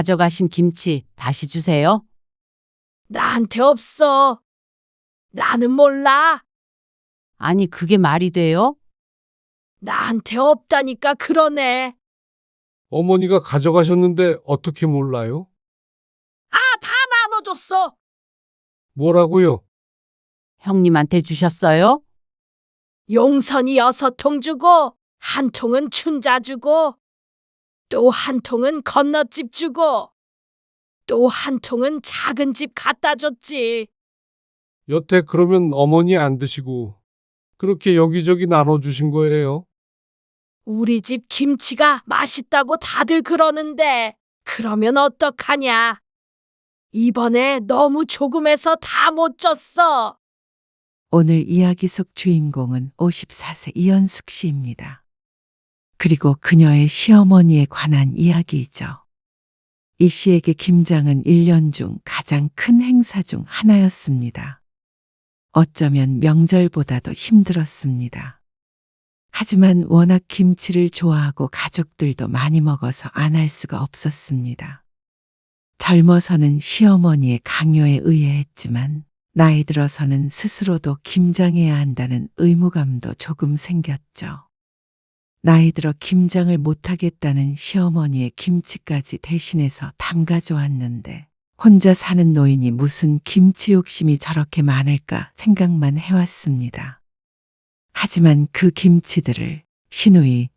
가져가신 김치 다시 주세요. 나한테 없어. 나는 몰라. 아니, 그게 말이 돼요? 나한테 없다니까 그러네. 어머니가 가져가셨는데 어떻게 몰라요? 아, 다 나눠줬어. 뭐라고요? 형님한테 주셨어요? 용선이 6통 주고, 한 통은 춘자 주고, 또 한 통은 건너집 주고, 또 한 통은 작은 집 갖다 줬지. 여태 그러면 어머니 안 드시고 그렇게 여기저기 나눠주신 거예요? 우리 집 김치가 맛있다고 다들 그러는데, 그러면 어떡하냐? 이번에 너무 조금해서 다 못 줬어. 오늘 이야기 속 주인공은 54세 이연숙 씨입니다. 그리고 그녀의 시어머니에 관한 이야기이죠. 이 씨에게 김장은 1년 중 가장 큰 행사 중 하나였습니다. 어쩌면 명절보다도 힘들었습니다. 하지만 워낙 김치를 좋아하고 가족들도 많이 먹어서 안 할 수가 없었습니다. 젊어서는 시어머니의 강요에 의해 했지만 나이 들어서는 스스로도 김장해야 한다는 의무감도 조금 생겼죠. 나이 들어 김장을 못하겠다는 시어머니의 김치까지 대신해서 담가줘 왔는데 혼자 사는 노인이 무슨 김치 욕심이 저렇게 많을까 생각만 해왔습니다. 하지만 그 김치들을 시누이,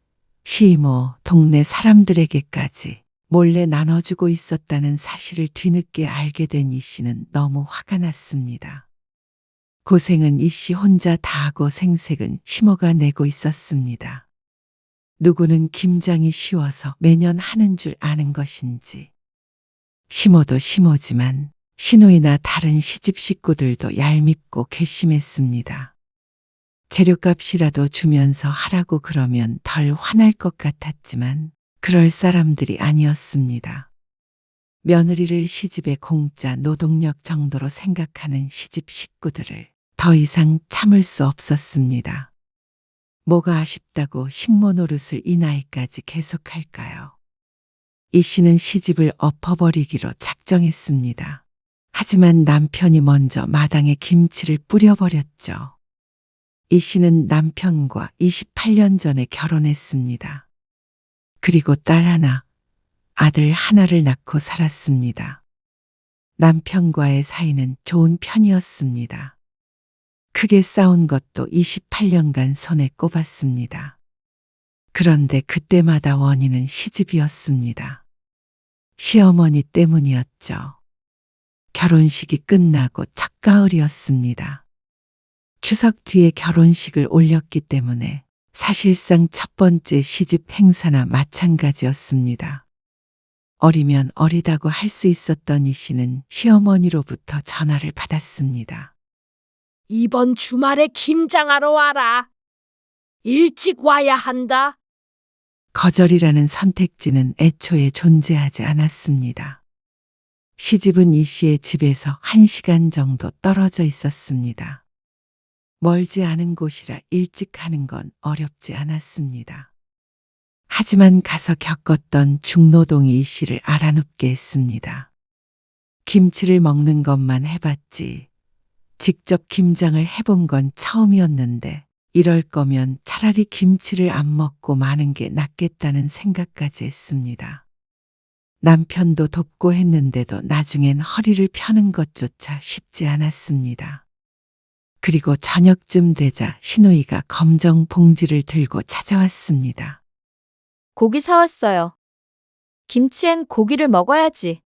시이모, 동네 사람들에게까지 몰래 나눠주고 있었다는 사실을 뒤늦게 알게 된 이 씨는 너무 화가 났습니다. 고생은 이 씨 혼자 다 하고 생색은 시모가 내고 있었습니다. 누구는 김장이 쉬워서 매년 하는 줄 아는 것인지. 시모도 시모지만 시누이나 다른 시집 식구들도 얄밉고 괘씸했습니다. 재료값이라도 주면서 하라고 그러면 덜 화날 것 같았지만 그럴 사람들이 아니었습니다. 며느리를 시집의 공짜 노동력 정도로 생각하는 시집 식구들을 더 이상 참을 수 없었습니다. 뭐가 아쉽다고 식모 노릇을 이 나이까지 계속할까요? 이 씨는 시집을 엎어버리기로 작정했습니다. 하지만 남편이 먼저 마당에 김치를 뿌려버렸죠. 이 씨는 남편과 28년 전에 결혼했습니다. 그리고 딸 하나, 아들 하나를 낳고 살았습니다. 남편과의 사이는 좋은 편이었습니다. 크게 싸운 것도 28년간 손에 꼽았습니다. 그런데 그때마다 원인은 시집이었습니다. 시어머니 때문이었죠. 결혼식이 끝나고 첫가을이었습니다. 추석 뒤에 결혼식을 올렸기 때문에 사실상 첫 번째 시집 행사나 마찬가지였습니다. 어리면 어리다고 할 수 있었던 이 씨는 시어머니로부터 전화를 받았습니다. 이번 주말에 김장하러 와라. 일찍 와야 한다. 거절이라는 선택지는 애초에 존재하지 않았습니다. 시집은 이 씨의 집에서 1시간 정도 떨어져 있었습니다. 멀지 않은 곳이라 일찍 가는 건 어렵지 않았습니다. 하지만 가서 겪었던 중노동이 이 씨를 알아눕게 했습니다. 김치를 먹는 것만 해봤지 직접 김장을 해본 건 처음이었는데 이럴 거면 차라리 김치를 안 먹고 마는 게 낫겠다는 생각까지 했습니다. 남편도 돕고 했는데도 나중엔 허리를 펴는 것조차 쉽지 않았습니다. 그리고 저녁쯤 되자 시누이가 검정 봉지를 들고 찾아왔습니다. 고기 사왔어요. 김치엔 고기를 먹어야지.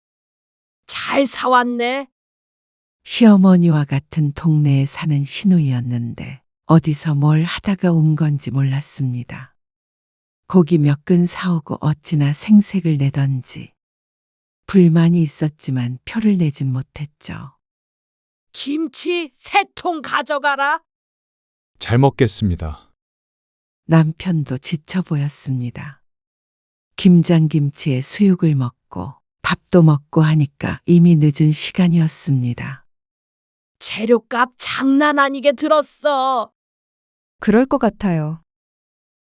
잘 사왔네. 시어머니와 같은 동네에 사는 시누이였는데 어디서 뭘 하다가 온 건지 몰랐습니다. 고기 몇 근 사오고 어찌나 생색을 내던지. 불만이 있었지만 표를 내진 못했죠. 김치 3통 가져가라. 잘 먹겠습니다. 남편도 지쳐 보였습니다. 김장김치에 수육을 먹고 밥도 먹고 하니까 이미 늦은 시간이었습니다. 재료값 장난 아니게 들었어. 그럴 것 같아요.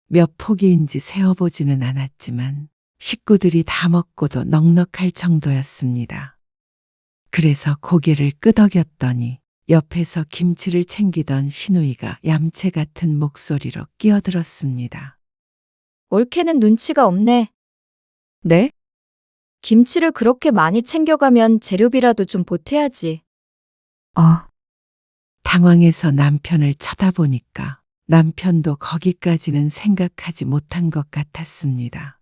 몇 포기인지 세어보지는 않았지만 식구들이 다 먹고도 넉넉할 정도였습니다. 그래서 고개를 끄덕였더니 옆에서 김치를 챙기던 시누이가 얌체 같은 목소리로 끼어들었습니다. 올케는 눈치가 없네. 네? 김치를 그렇게 많이 챙겨가면 재료비라도 좀 보태야지. 아, 당황해서 남편을 쳐다보니까 남편도 거기까지는 생각하지 못한 것 같았습니다.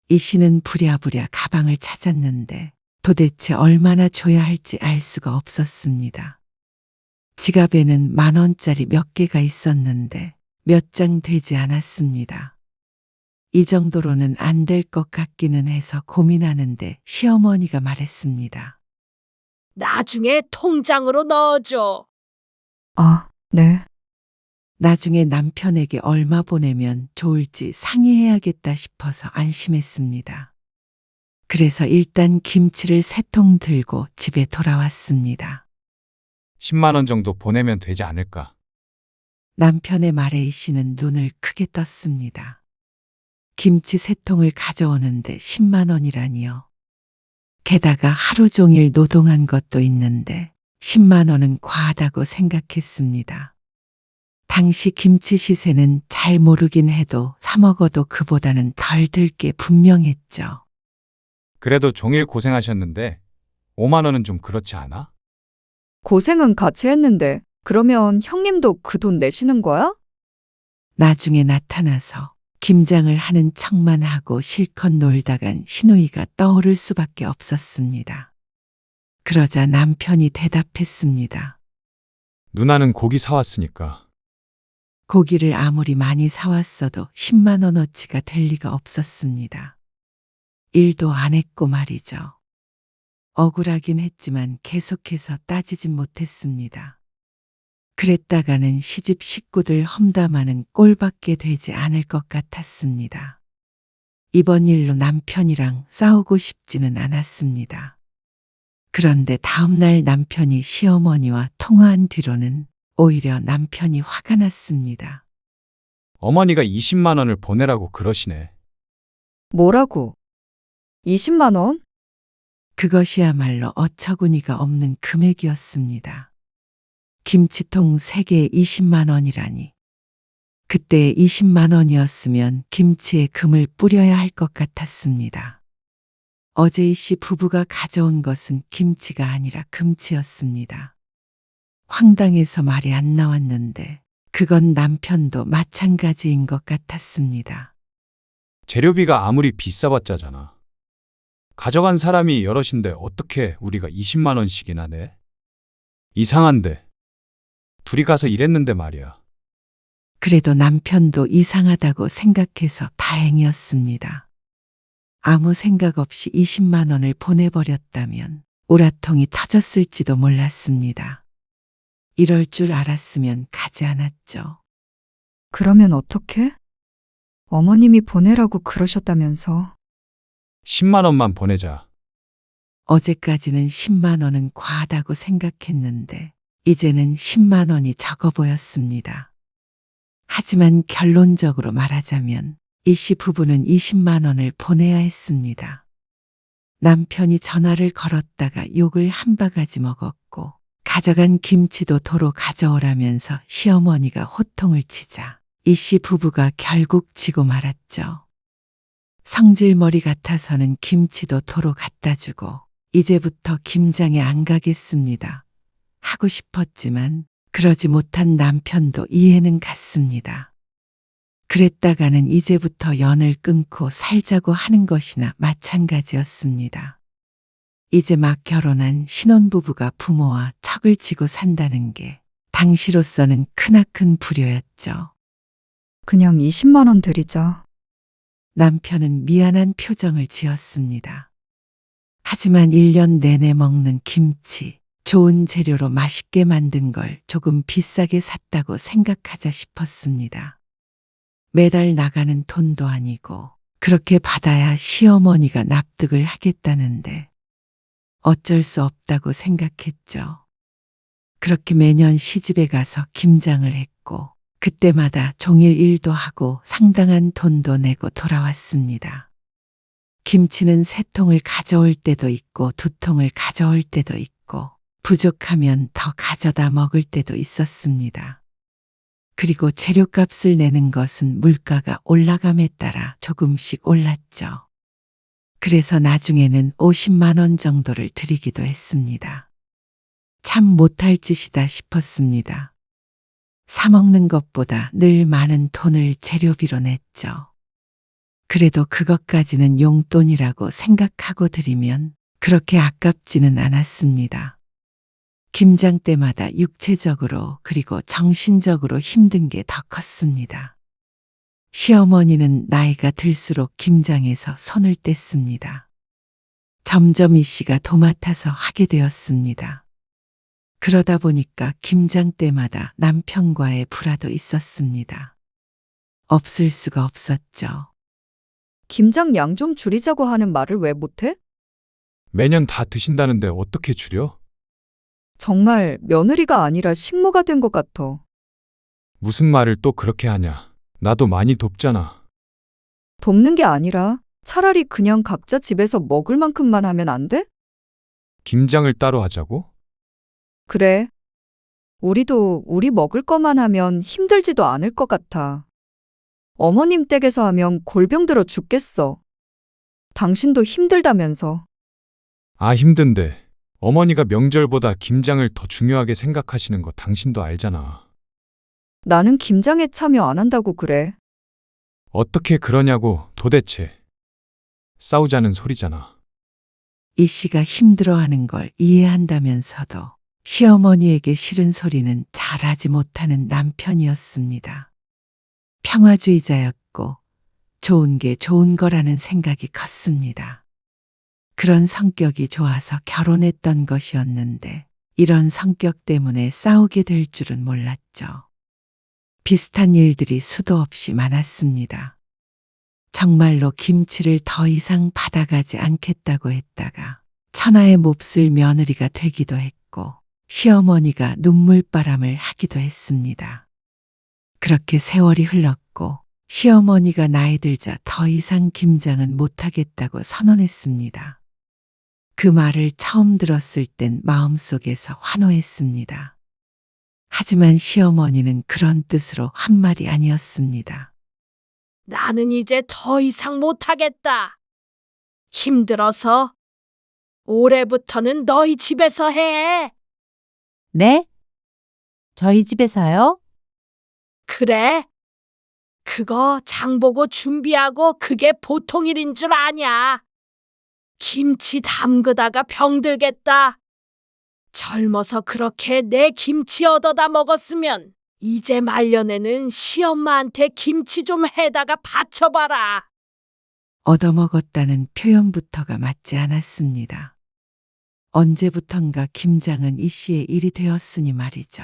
이 씨는 부랴부랴 가방을 찾았는데 도대체 얼마나 줘야 할지 알 수가 없었습니다. 지갑에는 10,000원짜리 몇 개가 있었는데 몇 장 되지 않았습니다. 이 정도로는 안 될 것 같기는 해서 고민하는데 시어머니가 말했습니다. 나중에 통장으로 넣어줘. 아, 네. 나중에 남편에게 얼마 보내면 좋을지 상의해야겠다 싶어서 안심했습니다. 그래서 일단 김치를 3통 들고 집에 돌아왔습니다. 10만 원 정도 보내면 되지 않을까? 남편의 말에 이 씨는 눈을 크게 떴습니다. 김치 3통을 가져오는데 10만 원이라니요. 게다가 하루 종일 노동한 것도 있는데 10만 원은 과하다고 생각했습니다. 당시 김치 시세는 잘 모르긴 해도 사 먹어도 그보다는 덜 들 게 분명했죠. 그래도 종일 고생하셨는데 5만 원은 좀 그렇지 않아? 고생은 같이 했는데 그러면 형님도 그 돈 내시는 거야? 나중에 나타나서 김장을 하는 척만 하고 실컷 놀다간 시누이가 떠오를 수밖에 없었습니다. 그러자 남편이 대답했습니다. 누나는 고기 사왔으니까. 고기를 아무리 많이 사왔어도 10만 원어치가 될 리가 없었습니다. 일도 안 했고 말이죠. 억울하긴 했지만 계속해서 따지진 못했습니다. 그랬다가는 시집 식구들 험담하는 꼴밖에 되지 않을 것 같았습니다. 이번 일로 남편이랑 싸우고 싶지는 않았습니다. 그런데 다음날 남편이 시어머니와 통화한 뒤로는 오히려 남편이 화가 났습니다. 어머니가 20만 원을 보내라고 그러시네. 뭐라고? 20만 원? 그것이야말로 어처구니가 없는 금액이었습니다. 김치통 3개에 20만 원이라니. 그때 20만 원이었으면 김치에 금을 뿌려야 할 것 같았습니다. 어제 이 씨 부부가 가져온 것은 김치가 아니라 금치였습니다. 황당해서 말이 안 나왔는데 그건 남편도 마찬가지인 것 같았습니다. 재료비가 아무리 비싸봤자잖아. 가져간 사람이 여럿인데 어떻게 우리가 20만 원씩이나 내? 이상한데. 둘이 가서 일했는데 말이야. 그래도 남편도 이상하다고 생각해서 다행이었습니다. 아무 생각 없이 20만 원을 보내버렸다면 우라통이 터졌을지도 몰랐습니다. 이럴 줄 알았으면 가지 않았죠. 그러면 어떡해? 어머님이 보내라고 그러셨다면서. 10만 원만 보내자. 어제까지는 10만 원은 과하다고 생각했는데 이제는 10만 원이 적어 보였습니다. 하지만 결론적으로 말하자면 이 씨 부부는 20만 원을 보내야 했습니다. 남편이 전화를 걸었다가 욕을 한 바가지 먹었고 가져간 김치도 도로 가져오라면서 시어머니가 호통을 치자 이 씨 부부가 결국 지고 말았죠. 성질머리 같아서는 김치도 도로 갖다 주고 이제부터 김장에 안 가겠습니다. 하고 싶었지만 그러지 못한 남편도 이해는 갔습니다. 그랬다가는 이제부터 연을 끊고 살자고 하는 것이나 마찬가지였습니다. 이제 막 결혼한 신혼부부가 부모와 척을 지고 산다는 게 당시로서는 크나큰 불효였죠. 그냥 20만 원 드리자. 남편은 미안한 표정을 지었습니다. 하지만 1년 내내 먹는 김치, 좋은 재료로 맛있게 만든 걸 조금 비싸게 샀다고 생각하자 싶었습니다. 매달 나가는 돈도 아니고 그렇게 받아야 시어머니가 납득을 하겠다는데 어쩔 수 없다고 생각했죠. 그렇게 매년 시집에 가서 김장을 했고 그때마다 종일 일도 하고 상당한 돈도 내고 돌아왔습니다. 김치는 3통을 가져올 때도 있고 2통을 가져올 때도 있고 부족하면 더 가져다 먹을 때도 있었습니다. 그리고 재료값을 내는 것은 물가가 올라감에 따라 조금씩 올랐죠. 그래서 나중에는 50만 원 정도를 드리기도 했습니다. 참 못할 짓이다 싶었습니다. 사먹는 것보다 늘 많은 돈을 재료비로 냈죠. 그래도 그것까지는 용돈이라고 생각하고 드리면 그렇게 아깝지는 않았습니다. 김장 때마다 육체적으로 그리고 정신적으로 힘든 게 더 컸습니다. 시어머니는 나이가 들수록 김장에서 손을 뗐습니다. 점점 이 씨가 도맡아서 하게 되었습니다. 그러다 보니까 김장 때마다 남편과의 불화도 있었습니다. 없을 수가 없었죠. 김장 양 좀 줄이자고 하는 말을 왜 못해? 매년 다 드신다는데 어떻게 줄여? 정말 며느리가 아니라 식모가 된 것 같아. 무슨 말을 또 그렇게 하냐? 나도 많이 돕잖아. 돕는 게 아니라 차라리 그냥 각자 집에서 먹을 만큼만 하면 안 돼? 김장을 따로 하자고? 그래. 우리도 우리 먹을 것만 하면 힘들지도 않을 것 같아. 어머님 댁에서 하면 골병 들어 죽겠어. 당신도 힘들다면서. 아, 힘든데. 어머니가 명절보다 김장을 더 중요하게 생각하시는 거 당신도 알잖아. 나는 김장에 참여 안 한다고 그래. 어떻게 그러냐고 도대체. 싸우자는 소리잖아. 이 씨가 힘들어하는 걸 이해한다면서도 시어머니에게 싫은 소리는 잘하지 못하는 남편이었습니다. 평화주의자였고 좋은 게 좋은 거라는 생각이 컸습니다. 그런 성격이 좋아서 결혼했던 것이었는데 이런 성격 때문에 싸우게 될 줄은 몰랐죠. 비슷한 일들이 수도 없이 많았습니다. 정말로 김치를 더 이상 받아가지 않겠다고 했다가 천하의 몹쓸 며느리가 되기도 했고 시어머니가 눈물바람을 하기도 했습니다. 그렇게 세월이 흘렀고 시어머니가 나이 들자 더 이상 김장은 못하겠다고 선언했습니다. 그 말을 처음 들었을 땐 마음속에서 환호했습니다. 하지만 시어머니는 그런 뜻으로 한 말이 아니었습니다. 나는 이제 더 이상 못하겠다. 힘들어서 올해부터는 너희 집에서 해. 네? 저희 집에서요? 그래? 그거 장보고 준비하고 그게 보통 일인 줄 아냐. 김치 담그다가 병들겠다. 젊어서 그렇게 내 김치 얻어다 먹었으면 이제 말년에는 시엄마한테 김치 좀 해다가 바쳐봐라. 얻어먹었다는 표현부터가 맞지 않았습니다. 언제부턴가 김장은 이 씨의 일이 되었으니 말이죠.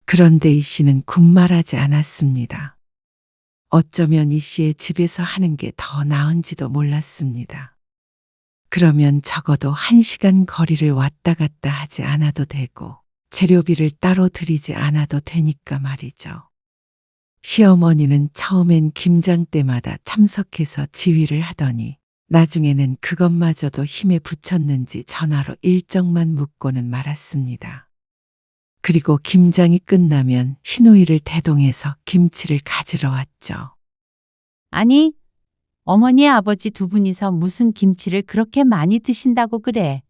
그런데 이 씨는 군말하지 않았습니다. 어쩌면 이 씨의 집에서 하는 게 더 나은지도 몰랐습니다. 그러면 적어도 1시간 거리를 왔다 갔다 하지 않아도 되고 재료비를 따로 들이지 않아도 되니까 말이죠. 시어머니는 처음엔 김장 때마다 참석해서 지휘를 하더니 나중에는 그것마저도 힘에 붙였는지 전화로 일정만 묻고는 말았습니다. 그리고 김장이 끝나면 시누이를 대동해서 김치를 가지러 왔죠. 아니, 어머니 아버지 두 분이서 무슨 김치를 그렇게 많이 드신다고 그래.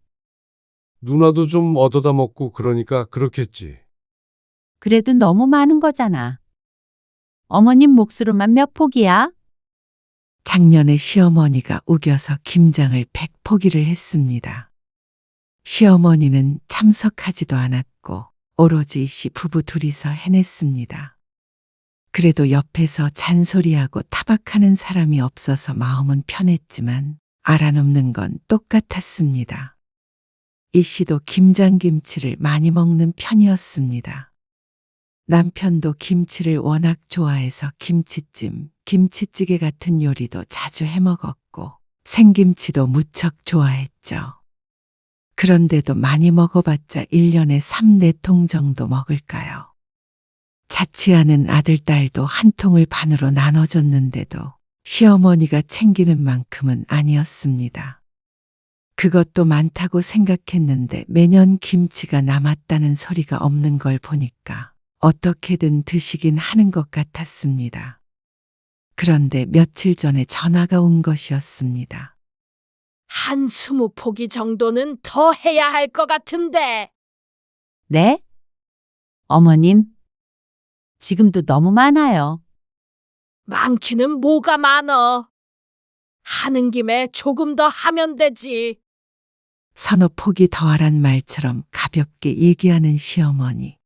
누나도 좀 얻어다 먹고 그러니까 그렇겠지. 그래도 너무 많은 거잖아. 어머님 몫으로만 몇 포기야? 작년에 시어머니가 우겨서 김장을 100포기를 했습니다. 시어머니는 참석하지도 않았고 오로지 이 씨 부부 둘이서 해냈습니다. 그래도 옆에서 잔소리하고 타박하는 사람이 없어서 마음은 편했지만 알아놓는 건 똑같았습니다. 이 씨도 김장김치를 많이 먹는 편이었습니다. 남편도 김치를 워낙 좋아해서 김치찜, 김치찌개 같은 요리도 자주 해먹었고 생김치도 무척 좋아했죠. 그런데도 많이 먹어봤자 1년에 3, 4통 정도 먹을까요? 자취하는 아들, 딸도 한 통을 반으로 나눠줬는데도 시어머니가 챙기는 만큼은 아니었습니다. 그것도 많다고 생각했는데 매년 김치가 남았다는 소리가 없는 걸 보니까 어떻게든 드시긴 하는 것 같았습니다. 그런데 며칠 전에 전화가 온 것이었습니다. 한 20포기 정도는 더 해야 할 것 같은데. 네? 어머님, 지금도 너무 많아요. 많기는 뭐가 많어. 하는 김에 조금 더 하면 되지. 서너 포기 더하란 말처럼 가볍게 얘기하는 시어머니.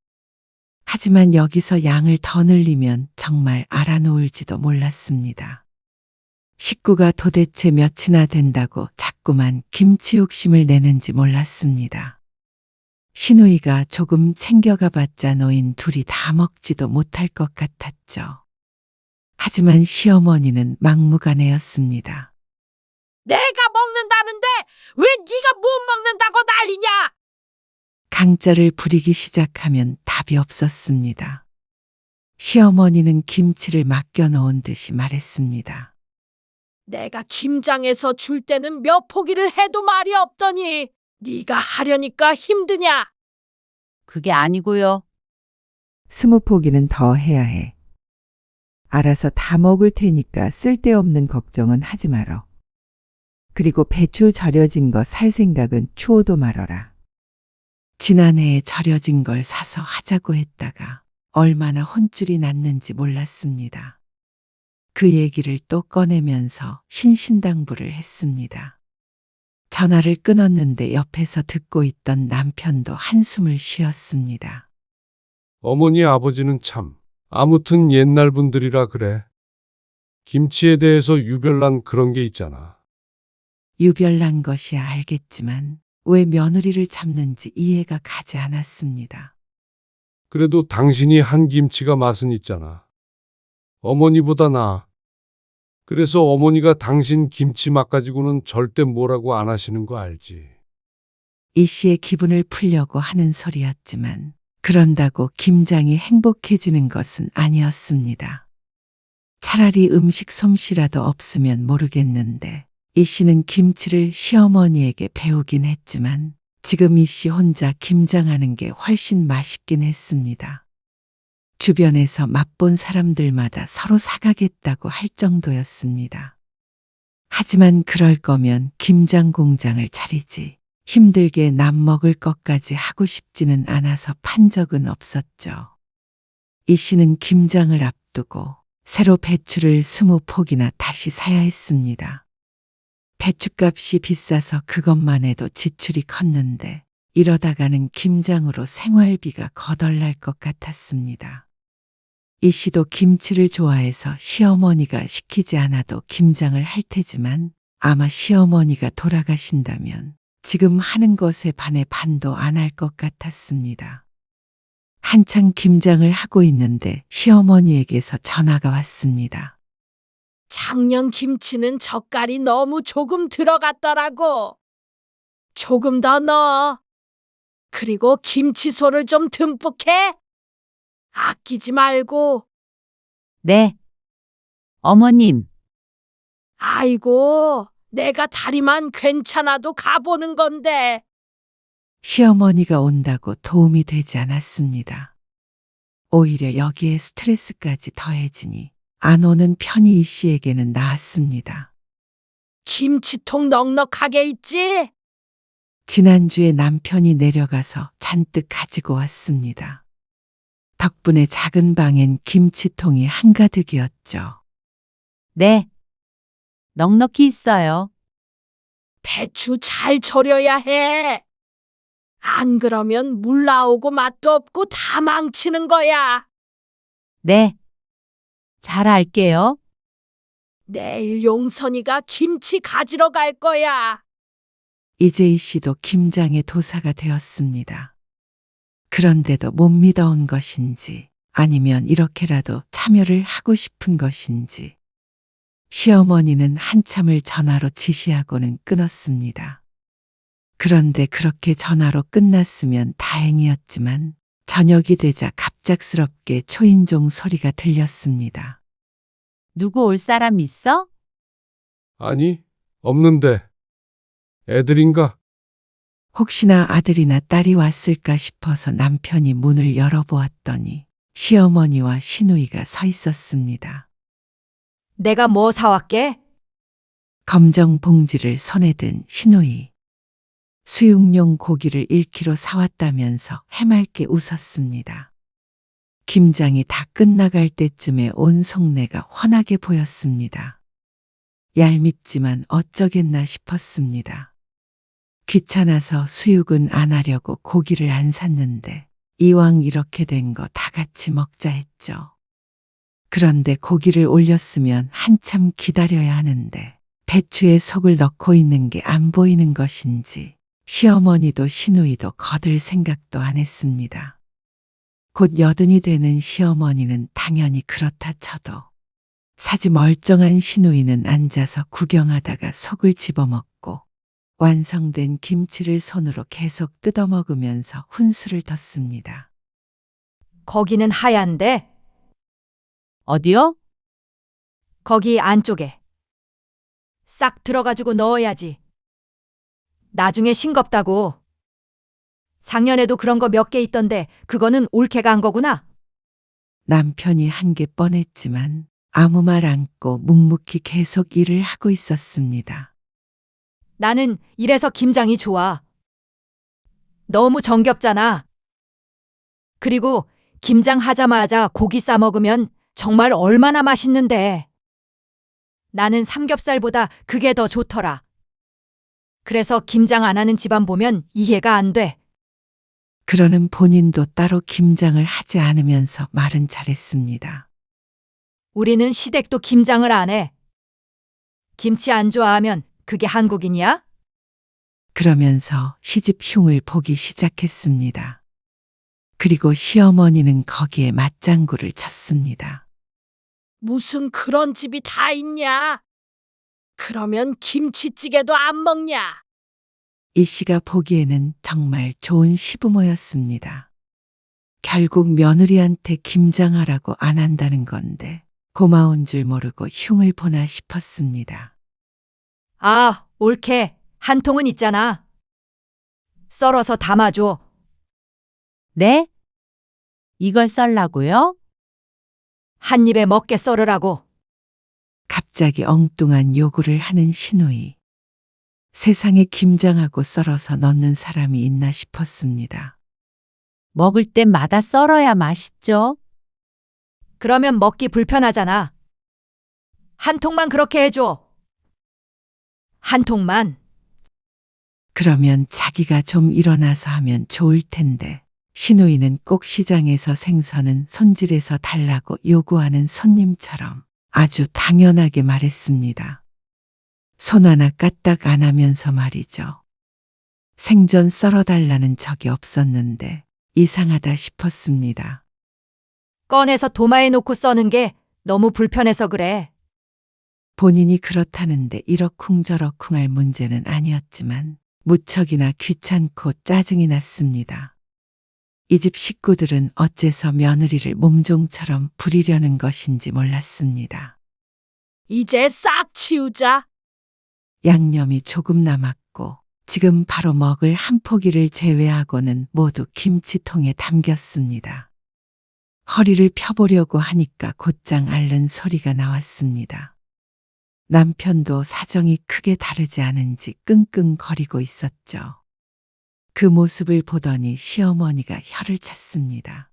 하지만 여기서 양을 더 늘리면 정말 알아놓을지도 몰랐습니다. 식구가 도대체 몇이나 된다고 자꾸만 김치 욕심을 내는지 몰랐습니다. 시누이가 조금 챙겨가 봤자 노인 둘이 다 먹지도 못할 것 같았죠. 하지만 시어머니는 막무가내였습니다. 내가 먹는다는데 왜 네가 못 먹는다고 난리냐? 강짜를 부리기 시작하면 답이 없었습니다. 시어머니는 김치를 맡겨놓은 듯이 말했습니다. 내가 김장해서 줄 때는 몇 포기를 해도 말이 없더니 네가 하려니까 힘드냐? 그게 아니고요. 20포기는 더 해야 해. 알아서 다 먹을 테니까 쓸데없는 걱정은 하지 말어. 그리고 배추 절여진 거 살 생각은 추워도 말어라. 지난해에 절여진 걸 사서 하자고 했다가 얼마나 혼쭐이 났는지 몰랐습니다. 그 얘기를 또 꺼내면서 신신당부를 했습니다. 전화를 끊었는데 옆에서 듣고 있던 남편도 한숨을 쉬었습니다. 어머니 아버지는 참 아무튼 옛날 분들이라 그래. 김치에 대해서 유별난 그런 게 있잖아. 유별난 것이야 알겠지만 왜 며느리를 잡는지 이해가 가지 않았습니다. 그래도 당신이 한 김치가 맛은 있잖아. 어머니보다 나아. 그래서 어머니가 당신 김치 맛 가지고는 절대 뭐라고 안 하시는 거 알지. 이 씨의 기분을 풀려고 하는 소리였지만 그런다고 김장이 행복해지는 것은 아니었습니다. 차라리 음식 솜씨라도 없으면 모르겠는데 이 씨는 김치를 시어머니에게 배우긴 했지만 지금 이 씨 혼자 김장하는 게 훨씬 맛있긴 했습니다. 주변에서 맛본 사람들마다 서로 사가겠다고 할 정도였습니다. 하지만 그럴 거면 김장 공장을 차리지 힘들게 남 먹을 것까지 하고 싶지는 않아서 판 적은 없었죠. 이 씨는 김장을 앞두고 새로 배추를 20포기나 다시 사야 했습니다. 배추값이 비싸서 그것만 해도 지출이 컸는데 이러다가는 김장으로 생활비가 거덜날 것 같았습니다. 이 씨도 김치를 좋아해서 시어머니가 시키지 않아도 김장을 할 테지만 아마 시어머니가 돌아가신다면 지금 하는 것에 반해 반도 안 할 것 같았습니다. 한창 김장을 하고 있는데 시어머니에게서 전화가 왔습니다. 작년 김치는 젓갈이 너무 조금 들어갔더라고. 조금 더 넣어. 그리고 김치소를 좀 듬뿍 해. 아끼지 말고. 네. 어머님, 아이고, 내가 다리만 괜찮아도 가보는 건데. 시어머니가 온다고 도움이 되지 않았습니다. 오히려 여기에 스트레스까지 더해지니 안 오는 편이 이 씨에게는 나았습니다. 김치통 넉넉하게 있지? 지난주에 남편이 내려가서 잔뜩 가지고 왔습니다. 덕분에 작은 방엔 김치통이 한가득이었죠. 네. 넉넉히 있어요. 배추 잘 절여야 해. 안 그러면 물 나오고 맛도 없고 다 망치는 거야. 네. 잘 알게요. 내일 용선이가 김치 가지러 갈 거야. 이재희 씨도 김장의 도사가 되었습니다. 그런데도 못 믿어온 것인지 아니면 이렇게라도 참여를 하고 싶은 것인지 시어머니는 한참을 전화로 지시하고는 끊었습니다. 그런데 그렇게 전화로 끝났으면 다행이었지만 저녁이 되자 갑작스럽게 초인종 소리가 들렸습니다. 누구 올 사람 있어? 아니, 없는데. 애들인가? 혹시나 아들이나 딸이 왔을까 싶어서 남편이 문을 열어보았더니 시어머니와 시누이가 서 있었습니다. 내가 뭐 사왔게? 검정 봉지를 손에 든 시누이. 수육용 고기를 1kg 사왔다면서 해맑게 웃었습니다. 김장이 다 끝나갈 때쯤에 온 속내가 환하게 보였습니다. 얄밉지만 어쩌겠나 싶었습니다. 귀찮아서 수육은 안 하려고 고기를 안 샀는데 이왕 이렇게 된 거 다 같이 먹자 했죠. 그런데 고기를 올렸으면 한참 기다려야 하는데 배추에 속을 넣고 있는 게 안 보이는 것인지 시어머니도 시누이도 거들 생각도 안 했습니다. 곧 80이 되는 시어머니는 당연히 그렇다 쳐도 사지 멀쩡한 시누이는 앉아서 구경하다가 속을 집어먹고 완성된 김치를 손으로 계속 뜯어먹으면서 훈수를 뒀습니다. 거기는 하얀데 어디요? 거기 안쪽에 싹 들어가지고 넣어야지. 나중에 싱겁다고. 작년에도 그런 거 몇 개 있던데 그거는 올케가 한 거구나. 남편이 한 게 뻔했지만 아무 말 않고 묵묵히 계속 일을 하고 있었습니다. 나는 이래서 김장이 좋아. 너무 정겹잖아. 그리고 김장 하자마자 고기 싸 먹으면 정말 얼마나 맛있는데. 나는 삼겹살보다 그게 더 좋더라. 그래서 김장 안 하는 집안 보면 이해가 안 돼. 그러는 본인도 따로 김장을 하지 않으면서 말은 잘했습니다. 우리는 시댁도 김장을 안 해. 김치 안 좋아하면 그게 한국인이야? 그러면서 시집 흉을 보기 시작했습니다. 그리고 시어머니는 거기에 맞장구를 쳤습니다. 무슨 그런 집이 다 있냐? 그러면 김치찌개도 안 먹냐? 이 씨가 보기에는 정말 좋은 시부모였습니다. 결국 며느리한테 김장하라고 안 한다는 건데 고마운 줄 모르고 흉을 보나 싶었습니다. 아, 옳게. 한 통은 있잖아. 썰어서 담아줘. 네? 이걸 썰라고요? 한 입에 먹게 썰으라고. 갑자기 엉뚱한 요구를 하는 시누이. 세상에 김장하고 썰어서 넣는 사람이 있나 싶었습니다. 먹을 때마다 썰어야 맛있죠? 그러면 먹기 불편하잖아. 한 통만 그렇게 해줘. 한 통만. 그러면 자기가 좀 일어나서 하면 좋을 텐데 시누이는 꼭 시장에서 생선은 손질해서 달라고 요구하는 손님처럼 아주 당연하게 말했습니다. 손 하나 까딱 안 하면서 말이죠. 생전 썰어달라는 적이 없었는데 이상하다 싶었습니다. 꺼내서 도마에 놓고 써는 게 너무 불편해서 그래. 본인이 그렇다는데 이러쿵저러쿵 할 문제는 아니었지만 무척이나 귀찮고 짜증이 났습니다. 이 집 식구들은 어째서 며느리를 몸종처럼 부리려는 것인지 몰랐습니다. 이제 싹 치우자. 양념이 조금 남았고 지금 바로 먹을 한 포기를 제외하고는 모두 김치통에 담겼습니다. 허리를 펴보려고 하니까 곧장 앓는 소리가 나왔습니다. 남편도 사정이 크게 다르지 않은지 끙끙거리고 있었죠. 그 모습을 보더니 시어머니가 혀를 찼습니다.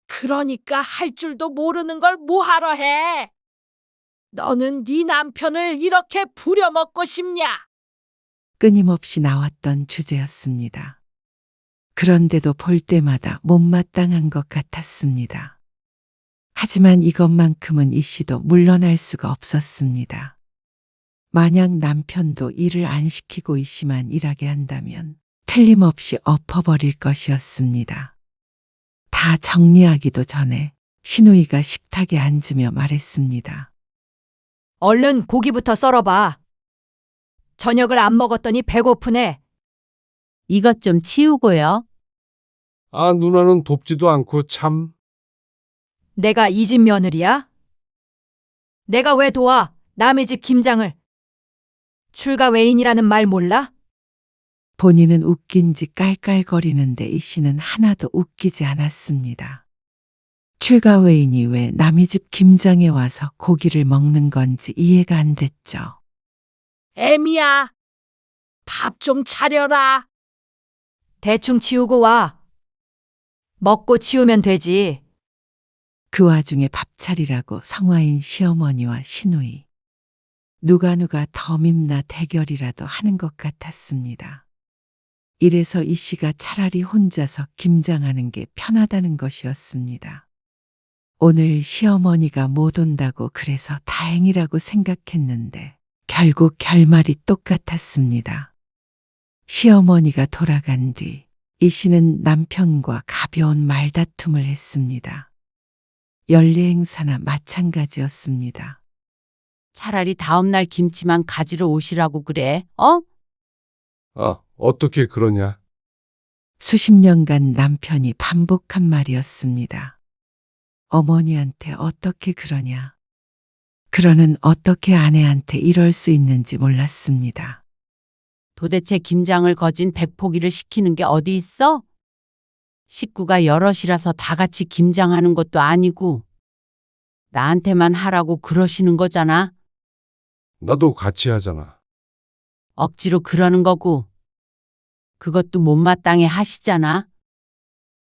그러니까 할 줄도 모르는 걸 뭐하러 해? 너는 네 남편을 이렇게 부려먹고 싶냐? 끊임없이 나왔던 주제였습니다. 그런데도 볼 때마다 못마땅한 것 같았습니다. 하지만 이것만큼은 이 씨도 물러날 수가 없었습니다. 만약 남편도 일을 안 시키고 이 씨만 일하게 한다면 틀림없이 엎어버릴 것이었습니다. 다 정리하기도 전에 시누이가 식탁에 앉으며 말했습니다. 얼른 고기부터 썰어봐. 저녁을 안 먹었더니 배고프네. 이것 좀 치우고요. 아, 누나는 돕지도 않고 참. 내가 이 집 며느리야? 내가 왜 도와? 남의 집 김장을. 출가 외인이라는 말 몰라? 본인은 웃긴지 깔깔거리는데 이 씨는 하나도 웃기지 않았습니다. 출가 외인이 왜 남의 집 김장에 와서 고기를 먹는 건지 이해가 안 됐죠. 애미야, 밥 좀 차려라. 대충 치우고 와. 먹고 치우면 되지. 그 와중에 밥 차리라고 성화인 시어머니와 시누이. 누가 더 밉나 대결이라도 하는 것 같았습니다. 이래서 이 씨가 차라리 혼자서 김장하는 게 편하다는 것이었습니다. 오늘 시어머니가 못 온다고 그래서 다행이라고 생각했는데 결국 결말이 똑같았습니다. 시어머니가 돌아간 뒤 이 씨는 남편과 가벼운 말다툼을 했습니다. 연례 행사나 마찬가지였습니다. 차라리 다음날 김치만 가지러 오시라고 그래. 어? 아, 어떻게 그러냐? 수십 년간 남편이 반복한 말이었습니다. 어머니한테 어떻게 그러냐. 그러는 어떻게 아내한테 이럴 수 있는지 몰랐습니다. 도대체 김장을 거진 100포기를 시키는 게 어디 있어? 식구가 여럿이라서 다 같이 김장하는 것도 아니고 나한테만 하라고 그러시는 거잖아. 나도 같이 하잖아. 억지로 그러는 거고 그것도 못마땅해 하시잖아.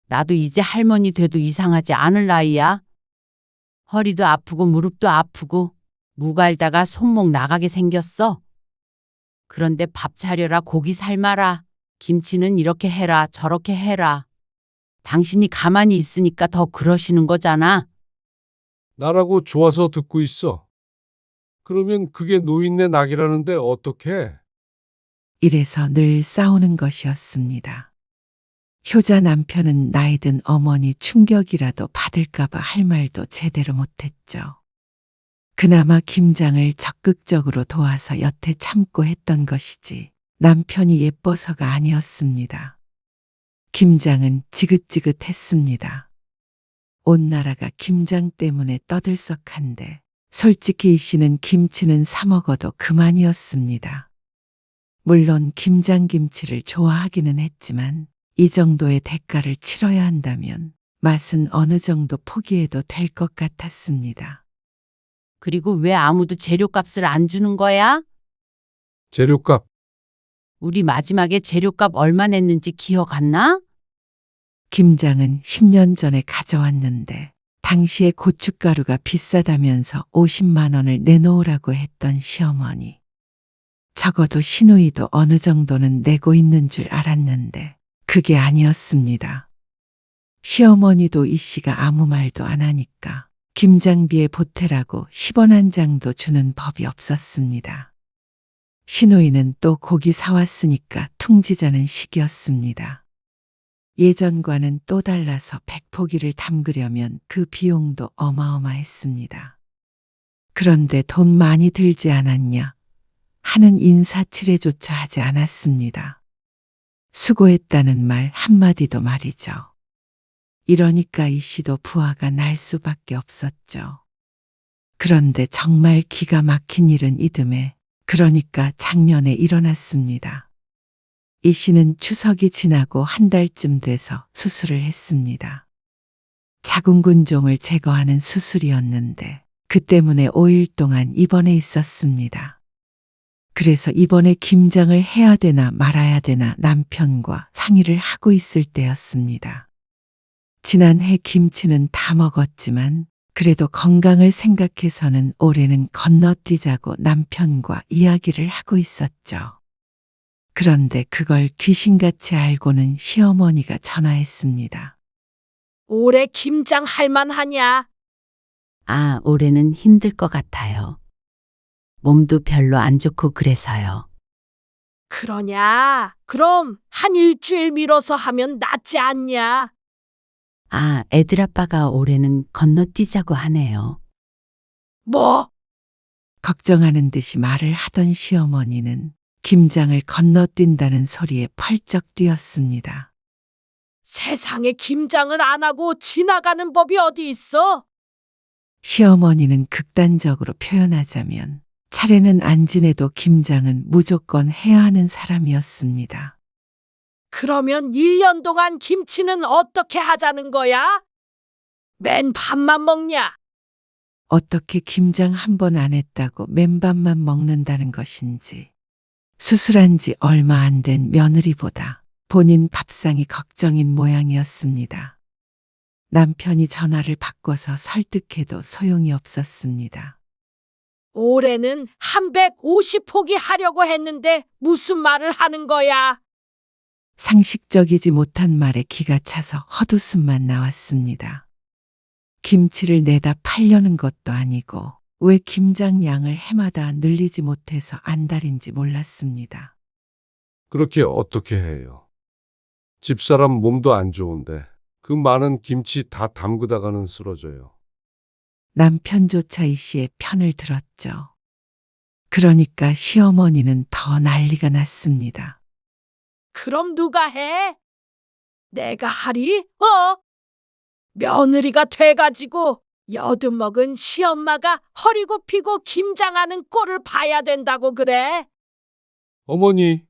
나도 이제 할머니 돼도 이상하지 않을 나이야. 허리도 아프고 무릎도 아프고 무갈다가 손목 나가게 생겼어. 그런데 밥 차려라, 고기 삶아라, 김치는 이렇게 해라, 저렇게 해라. 당신이 가만히 있으니까 더 그러시는 거잖아. 나라고 좋아서 듣고 있어. 그러면 그게 노인네 낙이라는데 어떡해? 이래서 늘 싸우는 것이었습니다. 효자 남편은 나이 든 어머니 충격이라도 받을까봐 할 말도 제대로 못했죠. 그나마 김장을 적극적으로 도와서 여태 참고 했던 것이지 남편이 예뻐서가 아니었습니다. 김장은 지긋지긋했습니다. 온 나라가 김장 때문에 떠들썩한데 솔직히 이 씨는 김치는 사 먹어도 그만이었습니다. 물론 김장김치를 좋아하기는 했지만 이 정도의 대가를 치러야 한다면 맛은 어느 정도 포기해도 될 것 같았습니다. 그리고 왜 아무도 재료값을 안 주는 거야? 재료값. 우리 마지막에 재료값 얼마 냈는지 기억 안 나? 김장은 10년 전에 가져왔는데 당시에 고춧가루가 비싸다면서 50만 원을 내놓으라고 했던 시어머니. 적어도 시누이도 어느 정도는 내고 있는 줄 알았는데 그게 아니었습니다. 시어머니도 이 씨가 아무 말도 안 하니까 김장비에 보태라고 10원 한 장도 주는 법이 없었습니다. 시누이는 또 고기 사왔으니까 퉁지자는 식이었습니다. 예전과는 또 달라서 100포기를 담그려면 그 비용도 어마어마했습니다. 그런데 돈 많이 들지 않았냐 하는 인사치레조차 하지 않았습니다. 수고했다는 말 한마디도 말이죠. 이러니까 이 씨도 부하가 날 수밖에 없었죠. 그런데 정말 기가 막힌 일은 이듬해, 그러니까 작년에 일어났습니다. 이 씨는 추석이 지나고 한 달쯤 돼서 수술을 했습니다. 자궁근종을 제거하는 수술이었는데 그 때문에 5일 동안 입원해 있었습니다. 그래서 이번에 김장을 해야 되나 말아야 되나 남편과 상의를 하고 있을 때였습니다. 지난해 김치는 다 먹었지만 그래도 건강을 생각해서는 올해는 건너뛰자고 남편과 이야기를 하고 있었죠. 그런데 그걸 귀신같이 알고는 시어머니가 전화했습니다. 올해 김장 할 만하냐? 아, 올해는 힘들 것 같아요. 몸도 별로 안 좋고 그래서요. 그러냐? 그럼 한 일주일 미뤄서 하면 낫지 않냐? 아, 애들 아빠가 올해는 건너뛰자고 하네요. 뭐? 걱정하는 듯이 말을 하던 시어머니는 김장을 건너뛴다는 소리에 펄쩍 뛰었습니다. 세상에 김장을 안 하고 지나가는 법이 어디 있어? 시어머니는 극단적으로 표현하자면 차례는 안 지내도 김장은 무조건 해야 하는 사람이었습니다. 그러면 1년 동안 김치는 어떻게 하자는 거야? 맨 밥만 먹냐? 어떻게 김장 한 번 안 했다고 맨밥만 먹는다는 것인지, 수술한 지 얼마 안 된 며느리보다 본인 밥상이 걱정인 모양이었습니다. 남편이 전화를 바꿔서 설득해도 소용이 없었습니다. 올해는 한 150포기 하려고 했는데 무슨 말을 하는 거야? 상식적이지 못한 말에 기가 차서 헛웃음만 나왔습니다. 김치를 내다 팔려는 것도 아니고 왜 김장 양을 해마다 늘리지 못해서 안달인지 몰랐습니다. 그렇게 어떻게 해요? 집사람 몸도 안 좋은데 그 많은 김치 다 담그다가는 쓰러져요. 남편조차 이 씨의 편을 들었죠. 그러니까 시어머니는 더 난리가 났습니다. 그럼 누가 해? 내가 하리? 며느리가 돼가지고 여든먹은 시엄마가 허리 굽히고 김장하는 꼴을 봐야 된다고 그래? 어머니,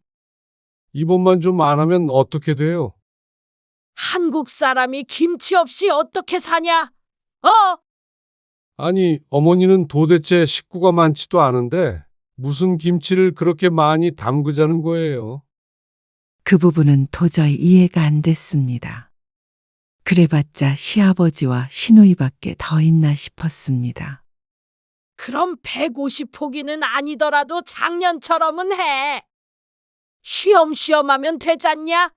이번만 좀 안 하면 어떻게 돼요? 한국 사람이 김치 없이 어떻게 사냐? 아니, 어머니는 도대체 식구가 많지도 않은데 무슨 김치를 그렇게 많이 담그자는 거예요? 그 부분은 도저히 이해가 안 됐습니다. 그래봤자 시아버지와 시누이밖에 더 있나 싶었습니다. 그럼 150포기는 아니더라도 작년처럼은 해. 쉬엄쉬엄 하면 되잖냐?